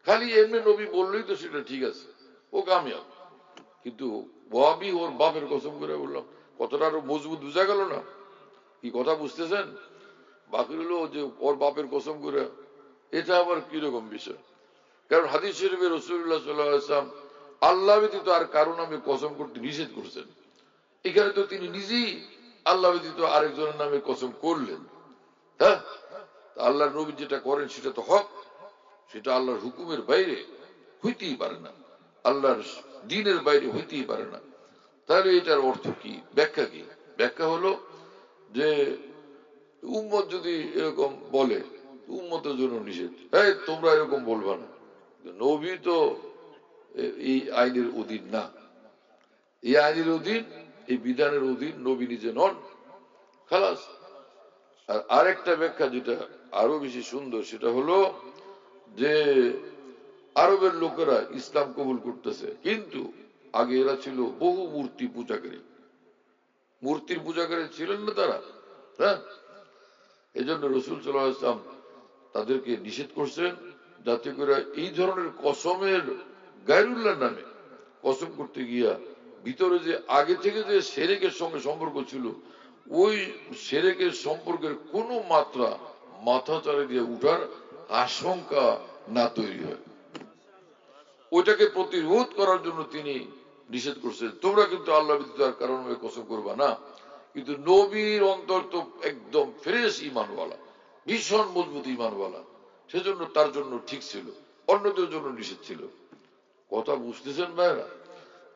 খালি এমনি নবী বললেই তো সেটা ঠিক আছে, ও কামিয়াব। কিন্তু ওয়াবি ওর বাপের কসম করে বললাম, কতটা আরো মজবুত বোঝা গেল না? কি কথা বুঝতেছেন? বাকি হলো যে ওর বাপের কসম করে, এটা আবার কিরকম বিষয়? কারণ হাদিস শরীফে রাসূলুল্লাহ সাল্লাল্লাহু আলাইহি ওয়াসাল্লাম আল্লাহ ব্যতীত আর কারো নামে কসম করতে নিষেধ করেছেন। এখানে তো তিনি নিজেই আল্লাহ ব্যতীত আরেকজনের নামে কসম করলেন। হ্যাঁ, আল্লাহর নবী যেটা করেন সেটা তো হক, সেটা আল্লাহর হুকুমের বাইরে হইতেই পারে না, আল্লাহর দ্বীনের বাইরে হইতেই পারে না। তাহলে এটার অর্থ কি, ব্যাখ্যা কি? ব্যাখ্যা হলো যে উম্মত যদি এরকম বলে, উম্মতের জন্য নিষেধ, এই তোমরা এরকম বলবা না। নবী তো এই আইনের অধীন না, এই আইনের অধীন, এই বিধানের অধীন নবী নিজে নন, খালাস। আর আরেকটা ব্যাখ্যা যেটা আরো বেশি সুন্দর, সেটা হলো যে আরবের লোকেরা ইসলাম কবুল করতেছে, কিন্তু আগে এরা ছিল বহু মূর্তি পূজাকারী, মূর্তির পূজাকারী ছিলেন না তারা। হ্যাঁ, এই জন্য রাসূল সাল্লাল্লাহু আলাইহি ওয়াসাল্লাম তাদেরকে নিষেধ করছেন, যাতে করে এই ধরনের কসমের, গায়রুল্লাহর নামে কসম করতে গিয়া ভিতরে যে আগে থেকে যে শিরকের সঙ্গে সম্পর্ক ছিল, ওই শিরকের সম্পর্কের কোন মাত্রা মাথা চাড়ে দিয়ে উঠার আশঙ্কা না তৈরি হয়। ওইটাকে প্রতিরোধ করার জন্য তিনি নিষেধ করছেন, তোমরা কিন্তু আল্লাহ ব্যতীত আর কারণ কসম করবা না। কিন্তু নবীর অন্তর তো একদম ফ্রেশ ইমানওয়ালা, ভীষণ মজবুত ইমানওয়ালা, সেজন্য তার জন্য ঠিক ছিল, অন্যদের জন্য নিষেধ ছিল। কথা বুঝতেছেন ভাইরা?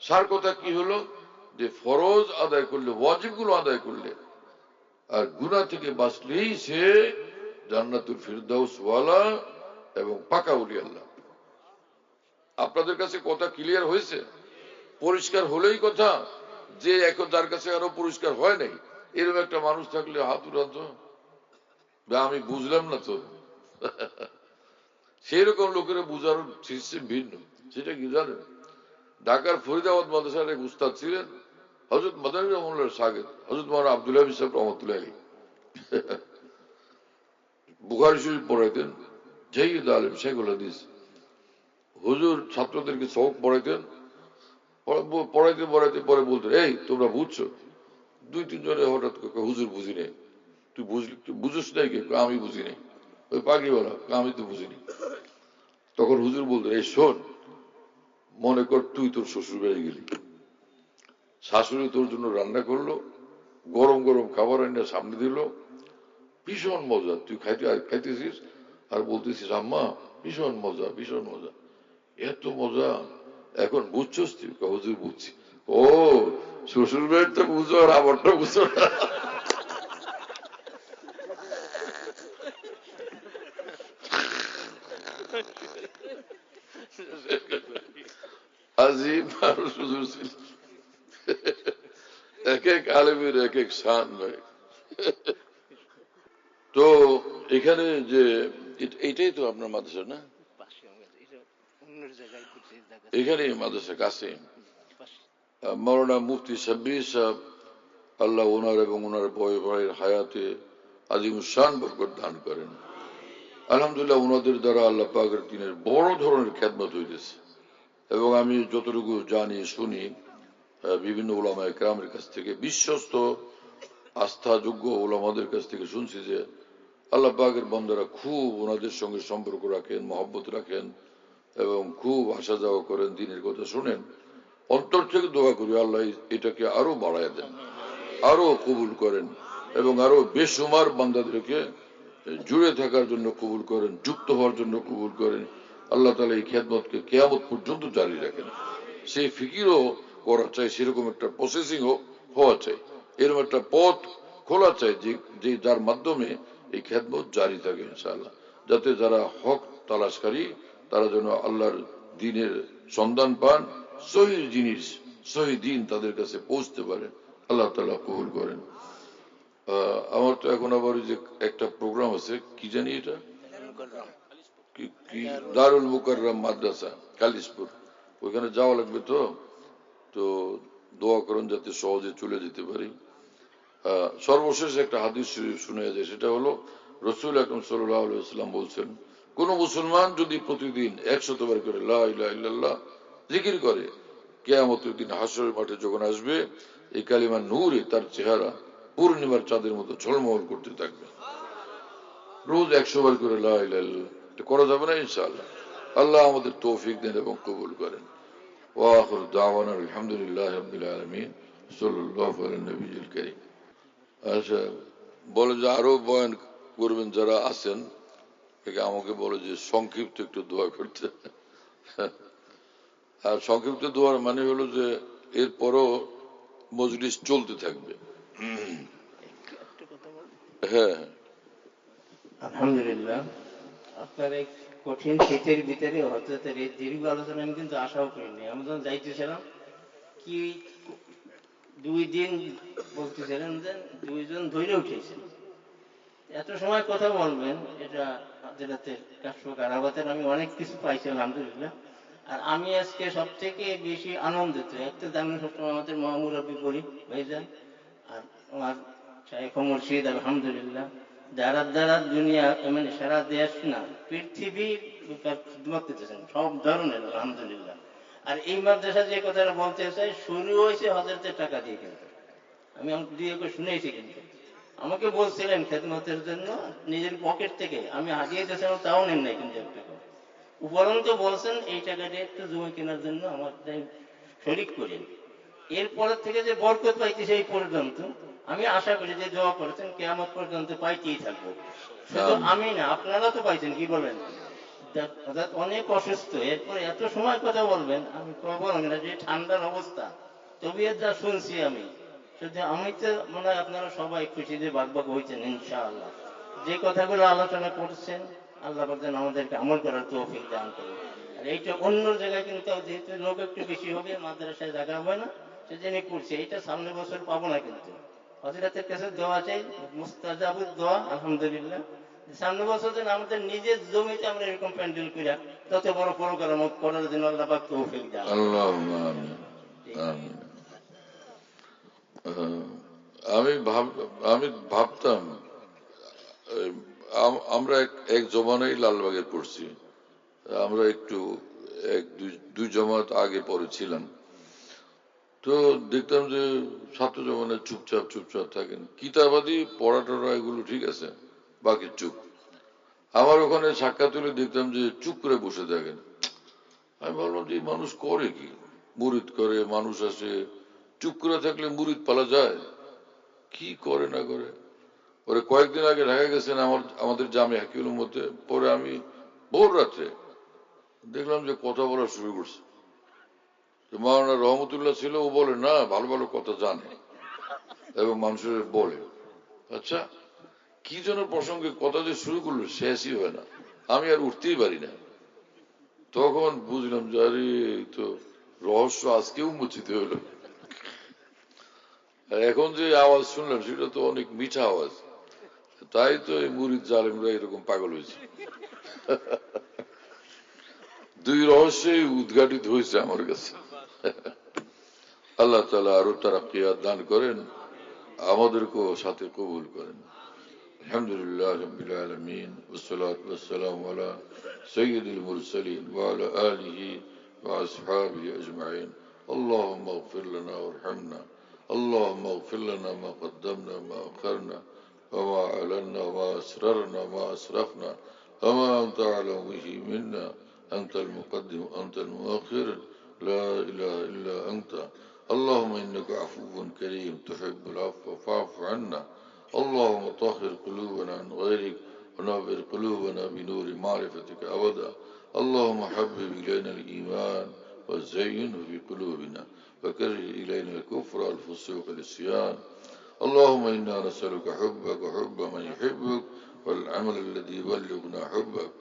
সার কথা কি হলো যে ফরজ আদায় করলে, ওয়াজিব গুলো আদায় করলে আর গুনাহ থেকে বাঁচলেই সে জান্নাতুল ফিরদাউস ওয়ালা এবং পাকা ওলি আল্লাহ। আপনাদের কাছে কথা ক্লিয়ার হয়েছে? পরিষ্কার হলেই কথা, যে এখন যার কাছে আরো পরিষ্কার হয় নাই এরকম একটা মানুষ থাকলে হাত উঠান তো, আমি বুঝলাম না তো। সেরকম লোকেরা বুঝার সিস্টেম ভিন্ন। সেটা কি জানেন? ঢাকার ফরিদাবাদ মাদ্রাসার এক উস্তাদ ছিলেন হযরত মাদানী রহমাতুল্লাহর শাগির্দ হযরত মাওলানা আব্দুল্লাহ বিন সাহেব রহমাতুল্লাহ আলাইহি। বুখারী শরীফ পড়াইতেন, জাইদ আলেম শেখুল হাদিস। হুজুর ছাত্রদেরকে সবক পড়াইতেন, পড়াইতে পড়াইতে পরে বলতেন, এই তোমরা বুঝছো? দুই তিনজনে হঠাৎ হুজুর বুঝি নেই। তুই বুঝিস নাই? কে? আমি বুঝি নাই। ওই পাগড়ি বলা, আমি তো বুঝিনি। তখন হুজুর বলতেন, এই শোন, মনে কর তুই তোর শ্বশুর বাড়ি গেলি, শাশুড়ি তোর জন্য রান্না করলো, গরম গরম খাবার এনে সামনে দিল, ভীষণ মজা, তুই খাইতেছিস আর বলতেছিস আম্মা ভীষণ মজা, ভীষণ মজা, এত মজা, এখন বুঝছস তুই? হুজুর বুঝছি। ও, শ্বশুর বাড়ির তো বুঝো আর আমারটা বুঝো না। আজিম মানুষ হুজুর ছিল। এক এক আলেমের এক এক শান ভাই। তো এখানে যে এইটাই তো আপনার মাদ্রাসা না? এখানে মাদ্রাসা কাছে মাওলানা মুফতি সাব্বির সাহেব, আল্লাহ ওনার এবং ওনার বয় ভাইয়ের হায়াতে আজিমুশান বরকত দান করেন। আলহামদুলিল্লাহ, ওনাদের দ্বারা আল্লাহ পাকের দিনের বড় ধরনের খেদমত হইতেছে। এবং আমি যতটুকু জানি শুনি বিভিন্ন উলামায়ে কেরামের কাছ থেকে, বিশ্বস্ত আস্থাযোগ্য উলামাদের কাছ থেকে শুনছি যে আল্লাহ পাকের বান্দারা খুব ওনাদের সঙ্গে সম্পর্ক রাখেন, মহব্বত রাখেন, এবং খুব আসা যাওয়া করেন, দিনের কথা শুনেন, অন্তর থেকে দোয়া করি আল্লাহ এটাকে আরো বাড়ায় দেন, আরো কবুল করেন এবং আরো বেসুমার বান্দাদেরকে জুড়ে থাকার জন্য কবুল করেন, যুক্ত হওয়ার জন্য কবুল করেন। আল্লাহ তাআলা এই খেদমতকে কিয়ামত পর্যন্ত জারি রাখেন। সেই ফিকিরও করা চাই, সেরকম একটা প্রসেসিংও হওয়া চাই, এরকম একটা পথ খোলা চাই যে যার মাধ্যমে এই খেদমত জারি থাকে ইনশাআল্লাহ, যাতে যারা হক তালাশকারী তারা যেন আল্লাহর দ্বীনের সন্ধান পান, সহিহ জিনিস সহিহ দ্বীন তাদের কাছে পৌঁছতে পারে। আল্লাহ তাআলা কবুল করেন। আমার তো এখন আবার যে একটা প্রোগ্রাম আছে, কি জানি এটা কি দারুল মুকাররম মাদ্রাসা কালিশপুর, ওইখানে যাওয়া লাগবে। তো দোয়া করেন যাতে সহজে চলে যেতে পারি। সর্বশেষ একটা হাদিস শোনা যায়, সেটা হলো রাসূল আকরাম সাল্লাল্লাহু আলাইহি ওয়াসাল্লাম বলছেন, কোন মুসলমান যদি প্রতিদিন 100 বার করে লা ইলাহা ইল্লাল্লাহ জিকির করে, কিয়ামতের দিন হাশরের মাঠে যখন আসবে, এই কালিমার নূরে তার চেহারা পূর্ণিমার চাঁদের মতো ঝলমল করতে থাকবে। রোজ 100 বার করে লা ইলাহা ইল্লাল্লাহ, এটা করা যাবে না ইনশাআল্লাহ। আল্লাহ আমাদের তৌফিক দেন এবং কবুল করেন। ওয়া আখিরু দাওয়ানা আলহামদুলিল্লাহি রাব্বিল আলামিন, সাল্লাল্লাহু আলা নবিয়িল কারীম। আচ্ছা, বলে যে আরো বয়ান করবেন যারা আছেন, আমাকে বলে যে সংক্ষিপ্ত একটু দোয়া করতে। আর সংক্ষিপ্ত দোয়ার মানে হলো যে এরপরও মজলিস চলতে থাকবে। হ্যাঁ, আলহামদুলিল্লাহ, আপনার এই কঠিন শীতের ভিতরে হজরতের এই দীর্ঘ আলোচনা আমি কিন্তু আশাও করিনি। আমি যখন যাইতেছিলাম, কি 2 দিন বলতেছিলেন যে 2 জন ধরে উঠেছেন, এত সময় কথা বলবেন, এটা যেটাতে কারাবাতের আমি অনেক কিছু পাইছি আলহামদুলিল্লাহ। আর আমি আজকে সব থেকে বেশি আনন্দিত, একটা দামি সবসময় আমাদের মহামুরব্বী বলি ভাইজান, আর আমার শাইখ মুর্শিদ আলহামদুলিল্লাহ, যারা যারা দুনিয়া মানে সারা দেশ না পৃথিবী খিদমত করতেছেন সব ধরনের আলহামদুলিল্লাহ। আর এই মাদ্রাসা যে কথাটা বলতে চাই, শুরু হয়েছে হজরতের টাকা দিয়ে, কিন্তু আমি দুই একবার শুনেছি, কিন্তু আমাকে বলছিলেন খেদমতের জন্য নিজের পকেট থেকে, আমি হাতিয়ে দিয়েছিলাম, তাও নেন নাই কিন্তু একটা টাকা। উপরন্ত বলছেন এই টাকাটা একটু জমি কেনার জন্য আমার শরিক করেন। এরপরের থেকে যে বরকত পাইতেছে এই পর্যন্ত, আমি আশা করি যে দোয়া করেছেন কিয়ামত পর্যন্ত পাইতেই থাকবো। শুধু আমি না, আপনারা তো পাইছেন, কি বলেন? অনেক অসুস্থ, এরপরে এত সময় কথা বলবেন, আমি বললাম না যে ঠান্ডার অবস্থা, তবে যা শুনছি আমি, শুধু আমি তো মনে হয় আপনারা সবাই খুশি যে বাগবাগ হয়েছেন ইনশাআল্লাহ। যে কথাগুলো আলোচনা করছেন, আল্লাহ যেন আমাদেরকে আমল করার তৌফিক দান করুন। আর এইটা অন্য জায়গায় কিন্তু যেহেতু লোক একটু বেশি হবে, মাদ্রাসায় জায়গা হবে না, সেজন্য করছে। এইটা সামনে বছর পাবো না, কিন্তু হযরতের কাছে দোয়া চাই, মুস্তাজাবুদ দোয়া আলহামদুলিল্লাহ। সামনে বছর যেন আমাদের নিজের জমিতে আমরা এরকম প্যান্ডেল করে তত বড় প্রোগ্রাম করার জন্য আল্লাহ পাক তৌফিক দান। আল্লাহুম্মা আমিন, আমিন। আমি ভাবতাম, আমরা এক জমানায় লালবাগে পড়ছি, আমরা একটু দুই জমাত আগে পরে ছিলাম, তো দেখতাম যে ছাত্র জমানে চুপচাপ থাকেন, কিতাবাদি পড়াটরা এগুলো ঠিক আছে, বাকি চুপ। আমার ওখানে সাক্ষাৎ তুলে দেখতাম যে চুপ করে বসে থাকেন। আমি ভাবলাম যে মানুষ করে কি, মুরিদ করে, মানুষ আসে, চুপ করে থাকলে মুরিদ পালা যায়, কি করে না করে। পরে কয়েকদিন আগে ঢাকা গেছেন আমাদের জামে হাকিউল মধ্যে, পরে আমি ভোর রাত্রে দেখলাম যে কথা বলা শুরু করছে। মাওলানা রহমতুল্লাহ ছিল, ও বলে না, ভালো ভালো কথা জানে এবং মানুষের বলে। আচ্ছা, কি যেন প্রসঙ্গে কথা যে শুরু করলো, শেষই হয় না, আমি আর উঠতেই পারি না। তখন বুঝলাম যে আরে তো রহস্য আজকে উন্মোচিত হলো। এখন যে আওয়াজ শুনলাম সেটা তো অনেক মিঠা আওয়াজ, তাই তো এই মুরিদ জালেমরা এরকম পাগল হয়েছে। দুই রহস্যই উদ্ঘাটিত হয়েছে আমার কাছে। আল্লাহ তাআলা আরো তারাক্কিয়াত দান করেন, আমাদেরকেও সাথে কবুল করেন। আলহামদুলিল্লাহ রাব্বিল আলামিন, ওয়াসসালাতু ওয়াসসালামু আলা সাইয়্যিদিল মুরসালিন ওয়া আলা আলিহি ওয়া আসহাবিহি আজমাইন। اللهم اغفر لنا وارحمنا، اللهم اغفر لنا ما قدمنا وما أخرنا وما أعلنا وما أسررنا وما أسرفنا وما أنت أعلم به منا، أنت المقدم أنت المؤخر لا إله إلا أنت اللهم إنك عفو كريم تحب العفو فاعف عنا اللهم طهر قلوبنا عن غيرك ونور قلوبنا بنور معرفتك أبدا اللهم حبب إلينا الإيمان وزينه في قلوبنا وكره إلينا الكفر والفسوق والعصيان اللهم إنا نسألك حبك وحب من يحبك والعمل الذي يبلغنا حبك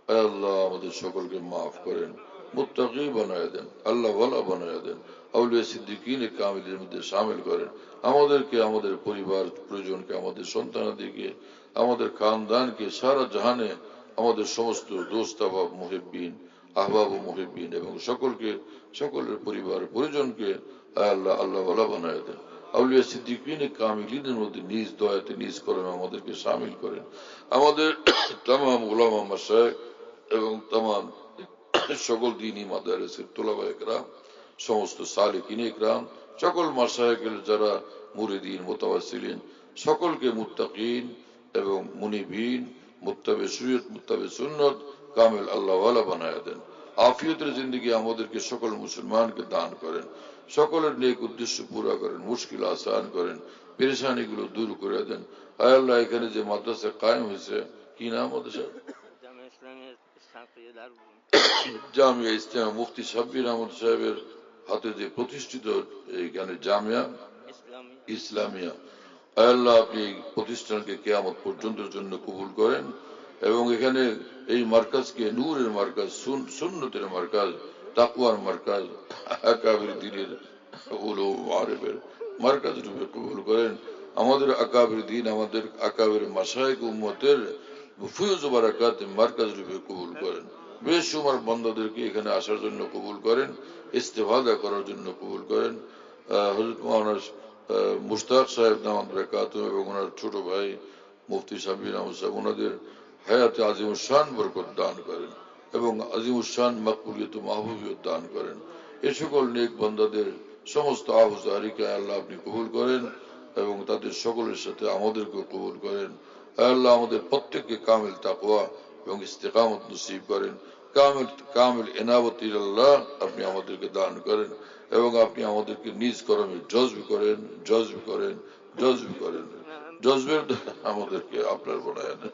اے اللہ আমাদের সকলকে মাফ করেন মুত্তাকি বানায় দেন আল্লাহ ওয়ালা বানায় দেন আউলিয়া সিদ্দিকিন কামিলের মধ্যে শামিল করেন আমাদেরকে আমাদের পরিবার পরিজনকে আমাদের সন্তানাদিকে আমাদের খানদানকে সারা জাহানে আমাদের সমস্ত দোস্ত আহবাব মুহিব্বিন আহবাব ও মুহিব্বিন এবং সকলের পরিবার পরিজনকে আল্লাহ আল্লাহ ওয়ালা বানায় দেন আউলিয়া সিদ্দিকিন কামিলিনের মধ্যে নিজ দয়াতে নিজ করেন আমাদেরকে শামিল করেন আমাদের তামাম উলামা মাশায়েখ এবং তামাম সকল দ্বীনি মাদারিসের তুলাবা ইকরাম সমস্ত সালিকিন ইকরাম সকল মাশায়েখের যারা মুরিদিন মুতাওয়াসসিলিন সকলকে মুত্তাকিন এবং মুনিবিন মুত্তাবি শরীয়ত মুত্তাবি সুন্নাত কামিল আল্লাহ ওয়ালা বানায় দেন আফিয়তের জিন্দেগি আমাদেরকে সকল মুসলমানকে দান করেন সকলের নেক উদ্দেশ্য পুরা করেন মুশকিল আসান করেন পেরেশানিগুলো দূর করে দেন আয় আল্লাহ এখানে যে মাদ্রাসা কায়েম হয়েছে কি নাম মাদ্রাসা জামিয়া ইসলাম মুফতি সাব্বির আহমদ সাহেবের হাতে যে প্রতিষ্ঠিত এইখানে জামিয়া ইসলামিয়া আয় আল্লাহ আপনি এই প্রতিষ্ঠানকে কিয়ামত পর্যন্তের জন্য কবুল করেন এবং এখানে এই মার্কাজকে নূরের মার্কাজ সুন্নতের মার্কাজ তাকওয়ার মার্কাজ আকাবির দ্বীনের উলুম মারিফের মার্কাজ রূপে কবুল করেন আমাদের আকাবির দ্বীন আমাদের আকাবির মাশায়েখ উম্মতের ফুয়ুজ বারাকাত মার্কাজ রূপে কবুল করেন বেশুমার বান্দাদেরকে এখানে আসার জন্য কবুল করেন ইস্তেফাদা করার জন্য কবুল করেন হযরত মাওলানা মুশতাক সাহেব দামাত বারাকাতুহু এবং ওনার ছোট ভাই মুফতি সাব্বির আহমদ সাহেব ওনাদের হায়াতে আজিমুশ শান বরকত দান করেন এবং আজিমুশ শান মাকবুলিয়ত ও মাহবুবিয়ত দান করেন এই সকল নেক বান্দাদের সমস্ত আহজারিকে আল্লাহ আপনি কবুল করেন এবং তাদের সকলের সাথে আমাদেরকেও কবুল করেন আল্লাহ আমাদের প্রত্যেককে কামিল তাকওয়া এবং ইস্তেকামত নসিব করেন কামিল ইনাবত ইলাল্লাহ আপনি আমাদেরকে দান করেন এবং আপনি আমাদেরকে নিজ কর্মে জজব করেন জজবের দ্বারা আমাদেরকে আপনার বানায় নেন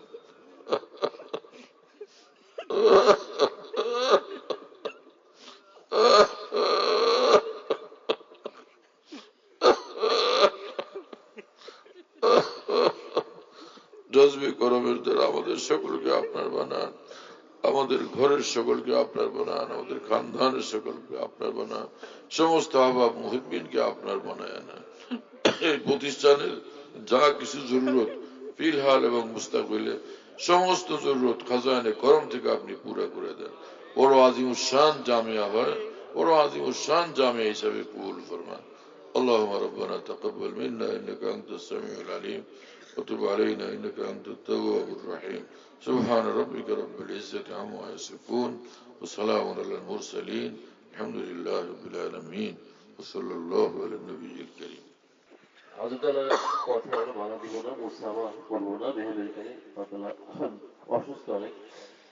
জজবে করমের দ্বারা আমাদের সকলকে আপনার বানান আমাদের ঘরের সকলকে আপনার বানান আমাদের খানদানের সকলকে আপনার বানান সমস্ত আহবাব মুহিব্বিনকে আপনার বানায় না এই প্রতিষ্ঠানের যা কিছু জরুরত ফিলহাল এবং মুস্তাকবিলে সমস্ত জরুরত খাজানে করম থেকে আপনি পুরা করে দেন বড় আজিমুশ শান জামিয়া হয় বড় আজিমুশ শান জামিয়া হিসাবে কবুল ফরমান اللهم ربنا تقبل منا انك انت السميع العليم وتب علينا انك انت التواب الرحيم سبحان ربك رب العزة عما يصفون وسلام على المرسلين الحمد لله رب العالمين وصلى الله على النبي الكريم হযরতের কথা আমরা বাধা দিব না মুসাফা করব না মেহেরবানি আপনারা অসুস্থ অনেক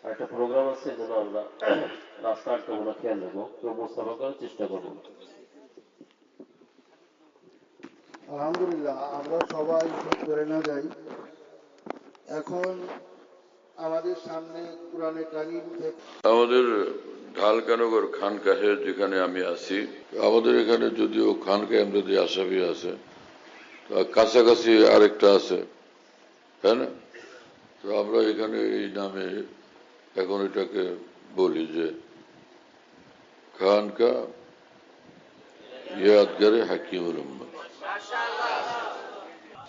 একটা প্রোগ্রাম আছে যেন আমরা রাস্তা আটকাবো না খেয়াল রাখবো তো মুসাফা করার চেষ্টা করবো আলহামদুলিল্লাহ আমরা সবাই করে না যাই এখন আমাদের সামনে কুরআনে কারীম থেকে আমাদের ঢালকানগর খানকাহে যেখানে আমি আছি আমাদের এখানে যদিও খানকাহ আমরাদি আশাফি আছে কাছাকাছি আরেকটা আছে তাই না তো আমরা এখানে এই নামে এখন এটাকে বলি যে খানকাহ ইয়াদগারে হাকিমুল উম্মত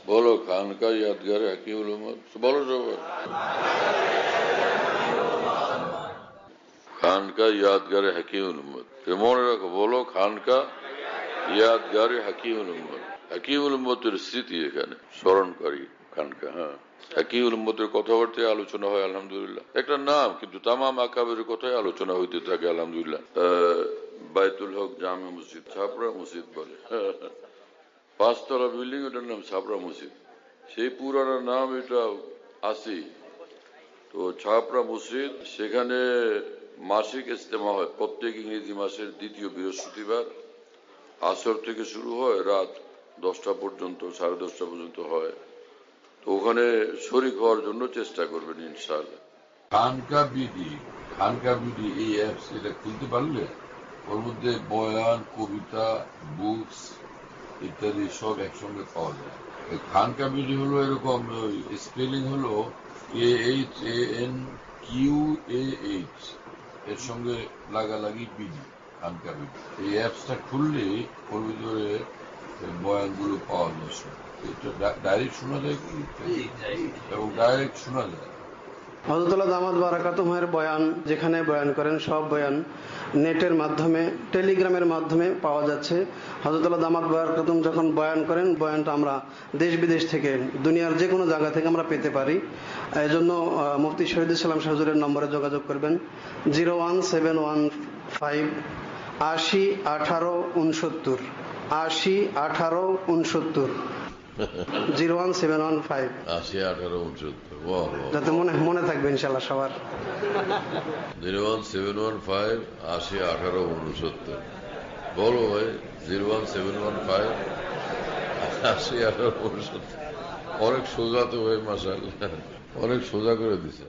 বলো খানকাহ ইয়াদগারে হাকিমুল উম্মত বলো সবাই খানকাহ ইয়াদগারে হাকিমুল উম্মত মনে রাখো বলো খানকাহ ইয়াদগারে হাকিমুল উম্মত হাকিমুল উম্মতের স্মৃতি এখানে স্মরণকারী খানকাহ হ্যাঁ হাকিমুল উম্মতের কথাবার্তায় আলোচনা হয় আলহামদুলিল্লাহ একটা নাম কিন্তু তামাম আকাবের কথাই আলোচনা হইতে থাকে আলহামদুলিল্লাহ বাইতুল হক জামে মসজিদ ছাপড়া মসজিদ বলে 5 তলা বিল্ডিং ওটার নাম ছাপড়া মসজিদ সেই পুরানো নাম এটা আসি তো ছাপড়া মসজিদ সেখানে মাসিক ইজতেমা হয় প্রত্যেক ইংরেজি মাসের দ্বিতীয় বৃহস্পতিবার। আসর থেকে শুরু হয়, রাত 10টা পর্যন্ত, 10:30 পর্যন্ত হয়। তো ওখানে শরীক হওয়ার জন্য চেষ্টা করবেন ইনশাআল্লাহ। খানকা বিডি এই অ্যাপস, এটা খুলতে পারলে ওর মধ্যে বয়ান, কবিতা, বুকস ইত্যাদি সব একসঙ্গে পাওয়া যায়। খানকা বিডি হলো এরকম, স্পেলিং হলো KHANQAH, এর সঙ্গে লাগালাগি বিডি, খানকা বিডি। এই অ্যাপসটা খুললে ওর ভিতরে বয়ানগুলো পাওয়া যায়। এটা ডাইরেক্ট শোনা যায় কি, এবং ডাইরেক্ট শোনা যায়। হযরতুল্লাহ দামাত বারাকাতুহুর বয়ান, যেখানে বয়ান করেন সব বয়ান নেটের মাধ্যমে, টেলিগ্রামের মাধ্যমে পাওয়া যাচ্ছে। হযরতুল্লাহ দামাত বারাকাতুহু যখন বয়ান করেন, বয়ানটা আমরা দেশ বিদেশ থেকে, দুনিয়ার যে কোনো জায়গা থেকে আমরা পেতে পারি। এই জন্য মুফতি শহীদুল ইসলাম শাহ হুজুরের নম্বরে যোগাযোগ করবেন 01715 80 18 69, 80 18 69, 01715 80 18 69। যাতে মনে থাকবে ইনশাআল্লাহ সবার। 01715 80 18 69। বলো ভাই, 01715 80 18 69। অনেক সোজা তো ভাই, মাশাআল্লাহ, অনেক সোজা করে দিছে।